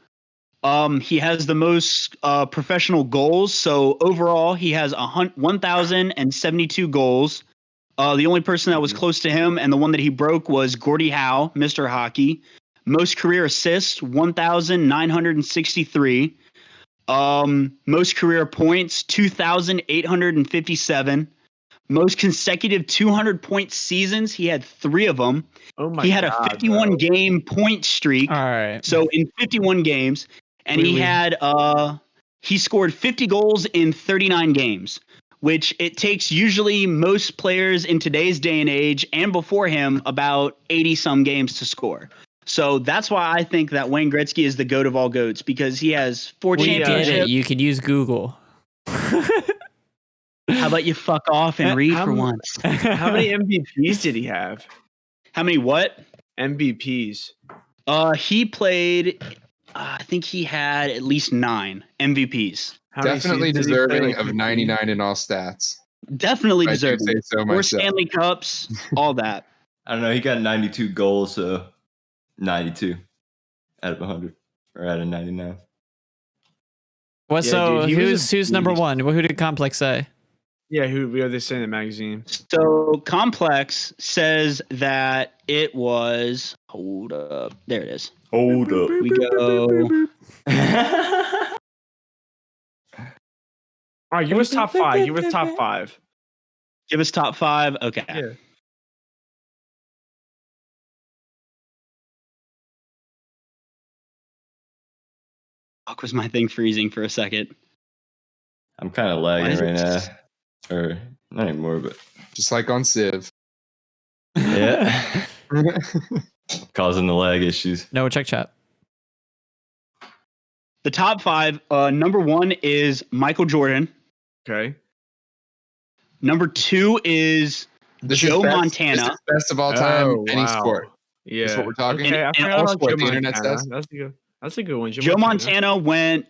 [SPEAKER 1] He has the most professional goals. So overall, he has 1,072 goals. The only person that was close to him and the one that he broke was Gordie Howe, Mr. Hockey. Most career assists, 1,963. Most career points, 2,857. Most consecutive 200-point seasons, he had 3 of them.
[SPEAKER 5] Oh my God!
[SPEAKER 1] He had a 51-game point streak.
[SPEAKER 2] All right.
[SPEAKER 1] So in 51 games, and he scored 50 goals in 39 games. Which it takes usually most players in today's day and age and before him about 80-some games to score. So that's why I think that Wayne Gretzky is the GOAT of all GOATs, because he has 4 championships.
[SPEAKER 2] You could use Google.
[SPEAKER 1] How about you fuck off and read for once?
[SPEAKER 5] How many MVPs did he have?
[SPEAKER 1] How many what?
[SPEAKER 5] MVPs.
[SPEAKER 1] He played, I think he had at least 9 MVPs.
[SPEAKER 4] Definitely deserving of 99 in all stats.
[SPEAKER 1] Definitely deserving.
[SPEAKER 4] So
[SPEAKER 1] 4 Stanley Cups, all that.
[SPEAKER 3] I don't know. He got 92 goals, so 92 out of 100 or out of 99.
[SPEAKER 2] What? So who's number one? Who did Complex say?
[SPEAKER 5] Yeah, who are they saying in the magazine?
[SPEAKER 1] So Complex says that it was. Hold up, there it is.
[SPEAKER 3] Hold up.
[SPEAKER 1] We go.
[SPEAKER 5] All right, give us top 5. Give us top 5.
[SPEAKER 1] Give us top 5. Okay.
[SPEAKER 5] Yeah.
[SPEAKER 1] Fuck, was my thing freezing for a second?
[SPEAKER 3] I'm kind of lagging right now. Or not anymore, but
[SPEAKER 4] just like on Civ.
[SPEAKER 3] Yeah. Causing the lag issues.
[SPEAKER 2] No, check chat.
[SPEAKER 1] The top 5, number 1 is Michael Jordan.
[SPEAKER 5] Okay.
[SPEAKER 1] Number 2 is Joe Montana.
[SPEAKER 4] This is best of all time, any sport.
[SPEAKER 5] Yeah.
[SPEAKER 4] That's what we're talking.
[SPEAKER 5] Okay,
[SPEAKER 4] and all sport, the internet says.
[SPEAKER 5] That's a good one.
[SPEAKER 1] Joe Montana went,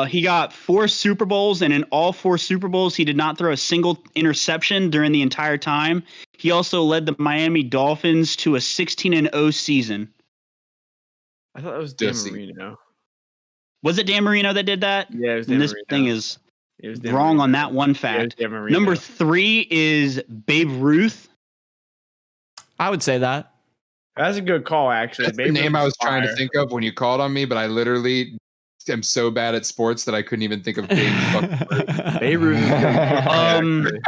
[SPEAKER 1] he got 4 Super Bowls, and in all 4 Super Bowls, he did not throw a single interception during the entire time. He also led the Miami Dolphins to a 16-0 season.
[SPEAKER 5] I thought it was Dan Marino.
[SPEAKER 1] Was it Dan Marino that did that?
[SPEAKER 5] Yeah, it was Dan Marino.
[SPEAKER 1] This thing is wrong on that one fact. Number 3 is Babe Ruth.
[SPEAKER 2] I would say that.
[SPEAKER 5] That's a good call, actually.
[SPEAKER 4] That's the name I was trying to think of when you called on me, but I literally am so bad at sports that I couldn't even think of Babe fucking
[SPEAKER 5] Babe Ruth is good.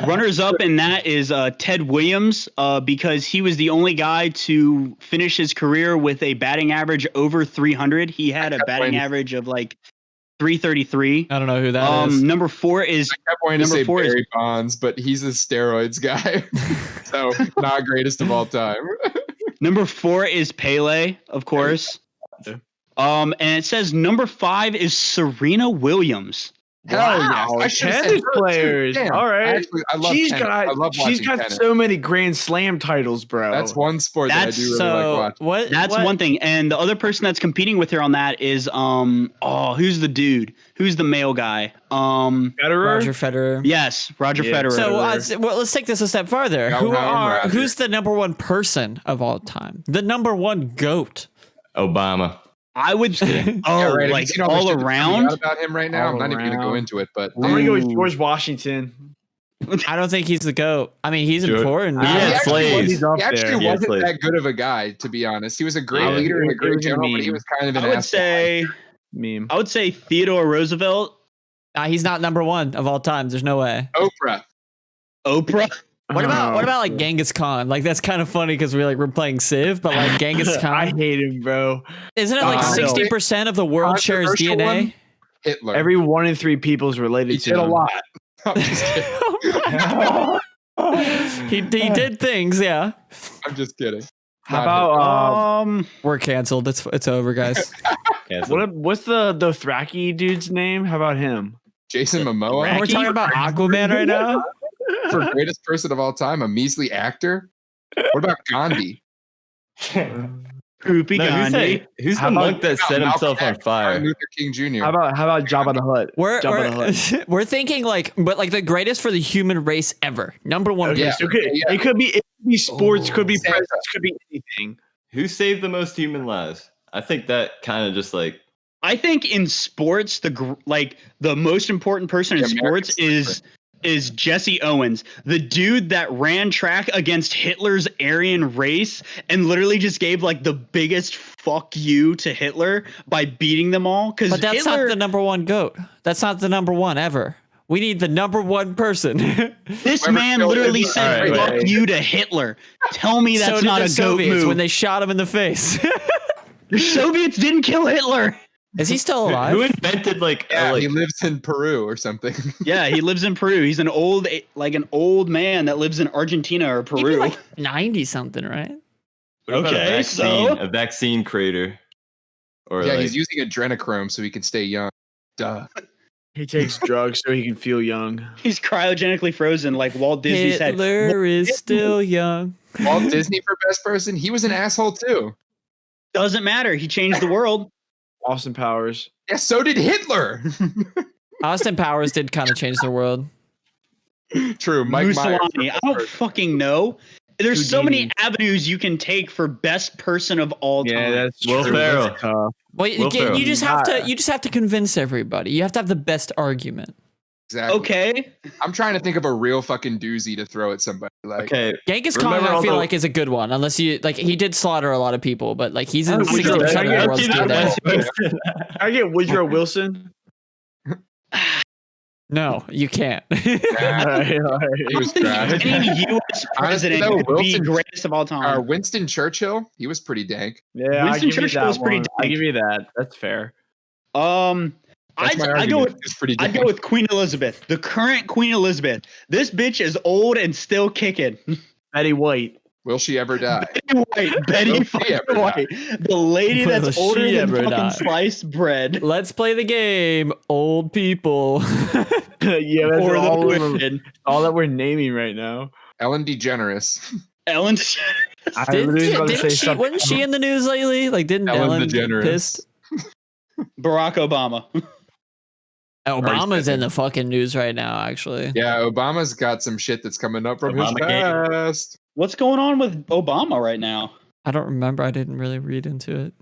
[SPEAKER 1] Runners up in that is Ted Williams, because he was the only guy to finish his career with a batting average over 300. He had a batting average of like 333.
[SPEAKER 2] I don't know who that is.
[SPEAKER 1] Number 4 is
[SPEAKER 4] I kept wanting to say
[SPEAKER 1] Number 4 is-
[SPEAKER 4] Barry Bonds, but he's a steroids guy, so not greatest of all time.
[SPEAKER 1] Number 4 is Pele, of course. And it says number 5 is Serena Williams.
[SPEAKER 4] Hell yes. I should've said her
[SPEAKER 5] Tennis
[SPEAKER 4] too.
[SPEAKER 5] players.
[SPEAKER 4] Damn.
[SPEAKER 5] All right.
[SPEAKER 4] I love
[SPEAKER 5] She's
[SPEAKER 4] tennis.
[SPEAKER 5] got
[SPEAKER 4] I love
[SPEAKER 5] she's
[SPEAKER 4] watching
[SPEAKER 5] got
[SPEAKER 4] tennis.
[SPEAKER 5] so many Grand Slam titles, bro.
[SPEAKER 4] That's one sport that I do really
[SPEAKER 2] So
[SPEAKER 4] like watching.
[SPEAKER 1] That's one thing. And the other person that's competing with her on that is who's the dude? Who's the male guy?
[SPEAKER 5] Federer.
[SPEAKER 2] Roger Federer.
[SPEAKER 1] Yes, Roger
[SPEAKER 5] Yeah.
[SPEAKER 1] Federer.
[SPEAKER 2] So let's take this a step farther. Who's the number one person of all time? The number one GOAT.
[SPEAKER 3] Obama.
[SPEAKER 1] I would say,
[SPEAKER 4] Have you
[SPEAKER 1] like
[SPEAKER 4] seen all the
[SPEAKER 1] all
[SPEAKER 4] shit that's coming
[SPEAKER 1] around.
[SPEAKER 4] out about him right now. I'm
[SPEAKER 5] All
[SPEAKER 4] not even going to go
[SPEAKER 5] around.
[SPEAKER 4] into it, but
[SPEAKER 5] I'm gonna go with
[SPEAKER 1] Ooh.
[SPEAKER 5] George Washington.
[SPEAKER 2] I don't think he's the GOAT. I mean, he's
[SPEAKER 3] Sure.
[SPEAKER 2] important.
[SPEAKER 3] He had slaves.
[SPEAKER 5] He's up
[SPEAKER 4] he actually
[SPEAKER 5] there.
[SPEAKER 3] Yeah,
[SPEAKER 4] wasn't
[SPEAKER 3] please.
[SPEAKER 4] that good of a guy, to be honest. He was a great
[SPEAKER 3] Yeah.
[SPEAKER 4] leader and a
[SPEAKER 5] It
[SPEAKER 4] great
[SPEAKER 5] was a
[SPEAKER 4] general, but he
[SPEAKER 5] meme.
[SPEAKER 4] was kind of an
[SPEAKER 1] I would
[SPEAKER 4] asshole.
[SPEAKER 1] say,
[SPEAKER 5] Meme.
[SPEAKER 1] I would say Theodore Roosevelt,
[SPEAKER 2] He's not number one of all time. There's no way.
[SPEAKER 4] Oprah.
[SPEAKER 1] Oprah.
[SPEAKER 2] What about like Genghis Khan? Like that's kind of funny because we're playing Civ, but like Genghis
[SPEAKER 5] I
[SPEAKER 2] Khan,
[SPEAKER 5] hate him, bro.
[SPEAKER 2] isn't it like
[SPEAKER 1] Still.
[SPEAKER 2] 60% of the world shares
[SPEAKER 4] Controversial
[SPEAKER 2] DNA?
[SPEAKER 4] one? Hitler.
[SPEAKER 5] Every 1 in 3 people is related
[SPEAKER 4] he
[SPEAKER 5] to
[SPEAKER 4] did a
[SPEAKER 5] him.
[SPEAKER 4] lot. I'm just kidding.
[SPEAKER 2] he did things, yeah.
[SPEAKER 4] I'm just kidding.
[SPEAKER 5] How
[SPEAKER 4] Not
[SPEAKER 5] about
[SPEAKER 2] We're canceled. It's over, guys.
[SPEAKER 5] what's the Dothraki dude's name? How about him?
[SPEAKER 4] Jason Momoa?
[SPEAKER 2] We're talking about Aquaman right now.
[SPEAKER 4] For greatest person of all time, a measly actor? What about Gandhi?
[SPEAKER 1] Poopy
[SPEAKER 3] No,
[SPEAKER 1] Gandhi.
[SPEAKER 3] who's
[SPEAKER 5] How
[SPEAKER 3] the
[SPEAKER 5] about-
[SPEAKER 3] monk that set
[SPEAKER 4] Malcolm
[SPEAKER 3] himself on
[SPEAKER 4] X, Martin
[SPEAKER 3] fire?
[SPEAKER 4] Luther King Jr.
[SPEAKER 5] How about Jabba the Hutt? Jabba the Hutt.
[SPEAKER 2] We're thinking like, but like the greatest for the human race ever. Number one.
[SPEAKER 5] Okay,
[SPEAKER 4] Yeah.
[SPEAKER 2] person.
[SPEAKER 5] so it could be sports, could be
[SPEAKER 4] Santa.
[SPEAKER 5] presents, could be anything.
[SPEAKER 3] Who saved the most human lives? I think that kind of just like
[SPEAKER 1] I think in sports, the most important person in
[SPEAKER 4] The American
[SPEAKER 1] sports is Jesse Owens, the dude that ran track against Hitler's Aryan race and literally just gave like the biggest fuck you to Hitler by beating them all. Because
[SPEAKER 2] But that's not the number one GOAT. That's not the number one ever. We need the number one person.
[SPEAKER 1] This
[SPEAKER 4] Whoever
[SPEAKER 1] man
[SPEAKER 4] killed
[SPEAKER 1] literally
[SPEAKER 4] Hitler.
[SPEAKER 1] said
[SPEAKER 3] All right,
[SPEAKER 1] fuck
[SPEAKER 3] wait.
[SPEAKER 1] you to Hitler. Tell me
[SPEAKER 2] So
[SPEAKER 1] that's
[SPEAKER 2] did
[SPEAKER 1] not
[SPEAKER 2] the
[SPEAKER 1] a goat
[SPEAKER 2] Soviets
[SPEAKER 1] move.
[SPEAKER 2] when they shot him in the face.
[SPEAKER 1] The Soviets didn't kill Hitler.
[SPEAKER 2] Is he still
[SPEAKER 3] who
[SPEAKER 2] alive?
[SPEAKER 3] invented like
[SPEAKER 4] Yeah,
[SPEAKER 3] like
[SPEAKER 4] he lives in Peru or something.
[SPEAKER 1] Yeah, he lives in Peru. He's an old man that lives in Argentina or
[SPEAKER 2] He'd be
[SPEAKER 1] Peru.
[SPEAKER 2] like 90 something, right?
[SPEAKER 3] what about
[SPEAKER 1] Okay,
[SPEAKER 3] a vaccine creator, or
[SPEAKER 4] Yeah,
[SPEAKER 3] like
[SPEAKER 4] he's using adrenochrome so he can stay young. Duh.
[SPEAKER 5] He takes drugs so he can feel young.
[SPEAKER 1] He's cryogenically frozen like Walt Disney said.
[SPEAKER 2] Hitler is still young.
[SPEAKER 4] Walt Disney for best person, he was an asshole too.
[SPEAKER 1] Doesn't matter. He changed the world.
[SPEAKER 5] Austin Powers.
[SPEAKER 4] Yeah, so did Hitler.
[SPEAKER 2] Austin Powers did kind of change the world.
[SPEAKER 4] True. Mike Myers.
[SPEAKER 1] Mussolini. I don't fucking know. There's so many
[SPEAKER 5] Houdini.
[SPEAKER 1] avenues you can take for best person of all time.
[SPEAKER 5] Yeah, that's
[SPEAKER 3] Will
[SPEAKER 5] true.
[SPEAKER 3] Ferrell.
[SPEAKER 5] That's tough.
[SPEAKER 2] Well,
[SPEAKER 3] Will Ferrell.
[SPEAKER 2] you just have to convince everybody. You have to have the best argument.
[SPEAKER 4] Exactly.
[SPEAKER 1] Okay.
[SPEAKER 4] I'm trying to think of a real fucking doozy to throw at somebody. Like,
[SPEAKER 3] okay.
[SPEAKER 2] Genghis Khan,
[SPEAKER 3] Remember
[SPEAKER 2] I
[SPEAKER 3] all
[SPEAKER 2] feel
[SPEAKER 3] the-
[SPEAKER 2] like is a good one, unless you like he did slaughter a lot of people, but like he's in
[SPEAKER 5] Oh,
[SPEAKER 2] 60% of the world's DNA.
[SPEAKER 5] Can I get Woodrow Wilson?
[SPEAKER 2] No, you can't.
[SPEAKER 4] he
[SPEAKER 1] I
[SPEAKER 4] was
[SPEAKER 1] don't think
[SPEAKER 4] trash.
[SPEAKER 1] any U.S. president
[SPEAKER 4] though,
[SPEAKER 1] could be
[SPEAKER 4] Wilson-
[SPEAKER 1] greatest of all time.
[SPEAKER 4] Winston Churchill, he was pretty dank.
[SPEAKER 5] Yeah,
[SPEAKER 1] Winston
[SPEAKER 5] I give you
[SPEAKER 1] Churchill
[SPEAKER 5] that
[SPEAKER 1] was pretty
[SPEAKER 5] one. I
[SPEAKER 1] dank.
[SPEAKER 5] give you that. That's fair.
[SPEAKER 4] That's my
[SPEAKER 1] I go
[SPEAKER 4] argument.
[SPEAKER 1] with
[SPEAKER 4] It's pretty
[SPEAKER 1] I'd
[SPEAKER 4] dank.
[SPEAKER 1] go with Queen Elizabeth, the current Queen Elizabeth. This bitch is old and still kicking.
[SPEAKER 5] Betty White.
[SPEAKER 4] Will she ever die?
[SPEAKER 1] Betty
[SPEAKER 4] Will she
[SPEAKER 1] fucking
[SPEAKER 4] ever
[SPEAKER 1] White, the lady
[SPEAKER 2] Will
[SPEAKER 1] that's
[SPEAKER 2] she
[SPEAKER 1] older than
[SPEAKER 2] ever
[SPEAKER 1] fucking
[SPEAKER 2] die?
[SPEAKER 1] sliced bread.
[SPEAKER 2] Let's play the game, old people.
[SPEAKER 5] Yeah, that's
[SPEAKER 1] Or the
[SPEAKER 5] all, all that we're naming right now.
[SPEAKER 4] Ellen DeGeneres.
[SPEAKER 1] Ellen.
[SPEAKER 5] I
[SPEAKER 2] Didn't
[SPEAKER 5] literally was about to
[SPEAKER 2] didn't
[SPEAKER 5] say
[SPEAKER 2] she?
[SPEAKER 5] something
[SPEAKER 2] Wasn't she in the news lately? Like, didn't
[SPEAKER 4] Ellen
[SPEAKER 2] Ellen get
[SPEAKER 4] DeGeneres.
[SPEAKER 2] pissed?
[SPEAKER 1] Barack Obama.
[SPEAKER 2] Obama's in the fucking news right now, actually.
[SPEAKER 4] Yeah, Obama's got some shit that's coming up from his
[SPEAKER 3] Obamagate.
[SPEAKER 4] past.
[SPEAKER 1] What's going on with Obama right now?
[SPEAKER 2] I don't remember. I didn't really read into it.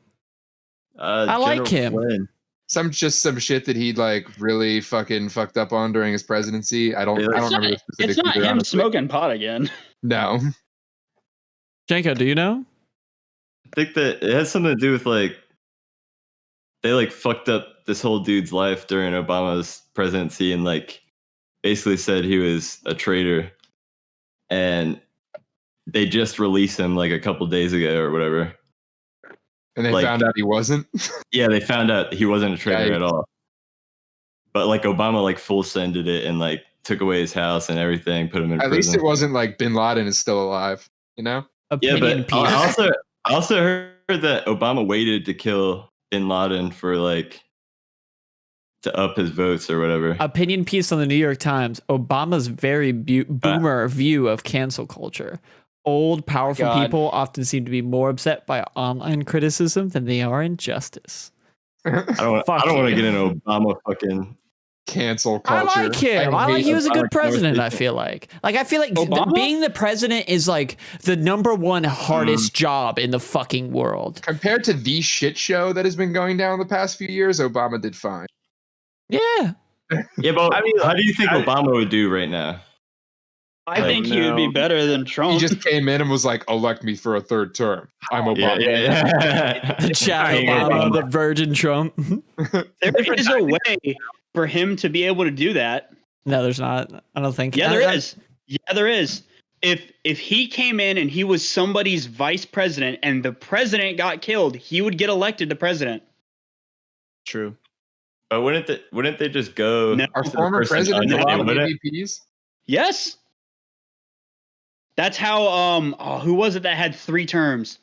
[SPEAKER 3] I
[SPEAKER 2] like him.
[SPEAKER 4] Some shit that he like really fucking fucked up on during his presidency. I don't
[SPEAKER 3] Really?
[SPEAKER 4] remember the
[SPEAKER 1] It's
[SPEAKER 4] specifics.
[SPEAKER 1] not
[SPEAKER 4] either,
[SPEAKER 1] him
[SPEAKER 4] honestly.
[SPEAKER 1] smoking pot again.
[SPEAKER 4] No.
[SPEAKER 2] Janko, do you know?
[SPEAKER 3] I think that it has something to do with like they like fucked up this whole dude's life during Obama's presidency and like basically said he was a traitor, and they just released him like a couple days ago or whatever.
[SPEAKER 4] And they
[SPEAKER 3] like,
[SPEAKER 4] found out he wasn't.
[SPEAKER 3] Yeah, they found out he wasn't a traitor
[SPEAKER 4] Yikes.
[SPEAKER 3] at all. But like Obama like full sended it and like took away his house and everything, put him in
[SPEAKER 4] At
[SPEAKER 3] prison.
[SPEAKER 4] least it wasn't like Bin Laden is still alive, you know?
[SPEAKER 3] Yeah,
[SPEAKER 2] Opinion
[SPEAKER 3] but
[SPEAKER 2] piece.
[SPEAKER 3] I also heard that Obama waited to kill Bin Laden for like to up his votes or whatever.
[SPEAKER 2] Opinion piece on the New York Times. Obama's very boomer view of cancel culture. Old, powerful
[SPEAKER 1] God.
[SPEAKER 2] people often seem to be more upset by online criticism than they are injustice.
[SPEAKER 3] I don't want to get into Obama fucking
[SPEAKER 4] Cancel
[SPEAKER 2] I
[SPEAKER 4] culture.
[SPEAKER 2] like him. I like
[SPEAKER 4] hate
[SPEAKER 2] he was a good
[SPEAKER 3] Obama
[SPEAKER 2] president. I
[SPEAKER 3] conversation.
[SPEAKER 2] feel like
[SPEAKER 1] Obama?
[SPEAKER 2] being the president is like the number one hardest job in the fucking world.
[SPEAKER 4] Compared to the shit show that has been going down the past few years, Obama did fine.
[SPEAKER 2] Yeah.
[SPEAKER 3] Yeah, but
[SPEAKER 5] I mean,
[SPEAKER 3] how do you think
[SPEAKER 5] I-
[SPEAKER 3] Obama would do right now?
[SPEAKER 1] I think he would be
[SPEAKER 5] No.
[SPEAKER 1] better than
[SPEAKER 4] He
[SPEAKER 1] Trump.
[SPEAKER 4] just came in and was like, elect me for a third term. I'm Obama.
[SPEAKER 3] Yeah.
[SPEAKER 2] The chat Obama, the virgin Trump.
[SPEAKER 1] There is a way for him to be able to do that.
[SPEAKER 2] No, there's not. I don't think.
[SPEAKER 1] Yeah, there is. Yeah, there is. If he came in and he was somebody's vice president and the president got killed, he would get elected to president.
[SPEAKER 5] True.
[SPEAKER 3] But wouldn't they just go?
[SPEAKER 1] No.
[SPEAKER 4] Our
[SPEAKER 3] to the
[SPEAKER 4] former
[SPEAKER 3] person
[SPEAKER 4] president, a
[SPEAKER 3] under
[SPEAKER 4] lot
[SPEAKER 3] them,
[SPEAKER 4] of
[SPEAKER 3] wouldn't it?
[SPEAKER 4] AVPs.
[SPEAKER 1] Yes. That's how who was it that had 3 terms?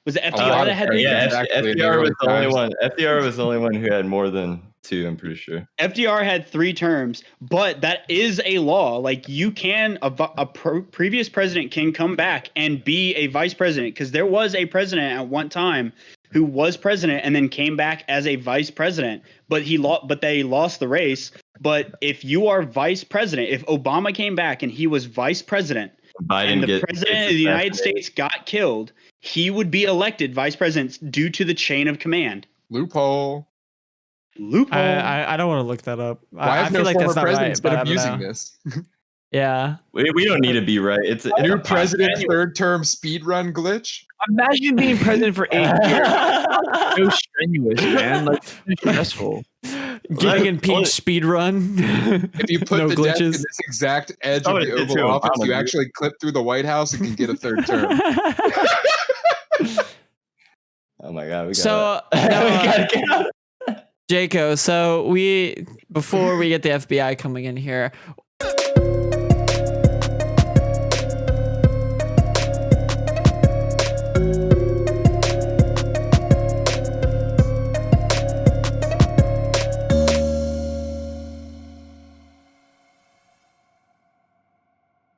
[SPEAKER 1] Was it FDR
[SPEAKER 4] lot
[SPEAKER 1] that
[SPEAKER 4] of
[SPEAKER 1] had 3
[SPEAKER 3] Yeah,
[SPEAKER 1] terms?
[SPEAKER 4] Exactly, in the
[SPEAKER 3] FDR was
[SPEAKER 4] early
[SPEAKER 3] the only
[SPEAKER 4] times.
[SPEAKER 3] one. FDR was the only one who had more than 2. I'm pretty sure.
[SPEAKER 1] FDR had 3 terms, but that is a law. Like you can previous president can come back and be a vice president, because there was a president at one time who was president and then came back as a vice president, but they lost the race. But if you are vice president, if Obama came back and he was vice president
[SPEAKER 3] Biden
[SPEAKER 1] and the
[SPEAKER 3] gets
[SPEAKER 1] president of the United States got killed, he would be elected vice president due to the chain of command.
[SPEAKER 4] Loophole.
[SPEAKER 1] Loophole.
[SPEAKER 2] I don't want to look that up.
[SPEAKER 4] Why
[SPEAKER 2] I
[SPEAKER 4] have
[SPEAKER 2] feel
[SPEAKER 4] no
[SPEAKER 2] like
[SPEAKER 4] former
[SPEAKER 2] that's not
[SPEAKER 4] presidents
[SPEAKER 2] right, but
[SPEAKER 4] been
[SPEAKER 2] I don't
[SPEAKER 4] abusing
[SPEAKER 2] know.
[SPEAKER 4] this?
[SPEAKER 2] Yeah.
[SPEAKER 3] We don't need to be right. It's a
[SPEAKER 4] New
[SPEAKER 3] podcast.
[SPEAKER 4] president, third term speed run glitch.
[SPEAKER 5] Imagine being president for 8 years. So strenuous, man. Like so stressful.
[SPEAKER 2] Getting impeached speed run.
[SPEAKER 4] If you put
[SPEAKER 2] No
[SPEAKER 4] the desk in
[SPEAKER 2] glitches.
[SPEAKER 4] this exact edge
[SPEAKER 3] Oh,
[SPEAKER 4] of the
[SPEAKER 3] it did
[SPEAKER 4] Oval
[SPEAKER 3] to
[SPEAKER 4] Office,
[SPEAKER 3] Obama,
[SPEAKER 4] you
[SPEAKER 3] dude.
[SPEAKER 4] actually clip through the White House and can get a third term.
[SPEAKER 3] Oh my god. We got
[SPEAKER 2] So,
[SPEAKER 3] we gotta get out.
[SPEAKER 2] Janko, so before we get the FBI coming in here,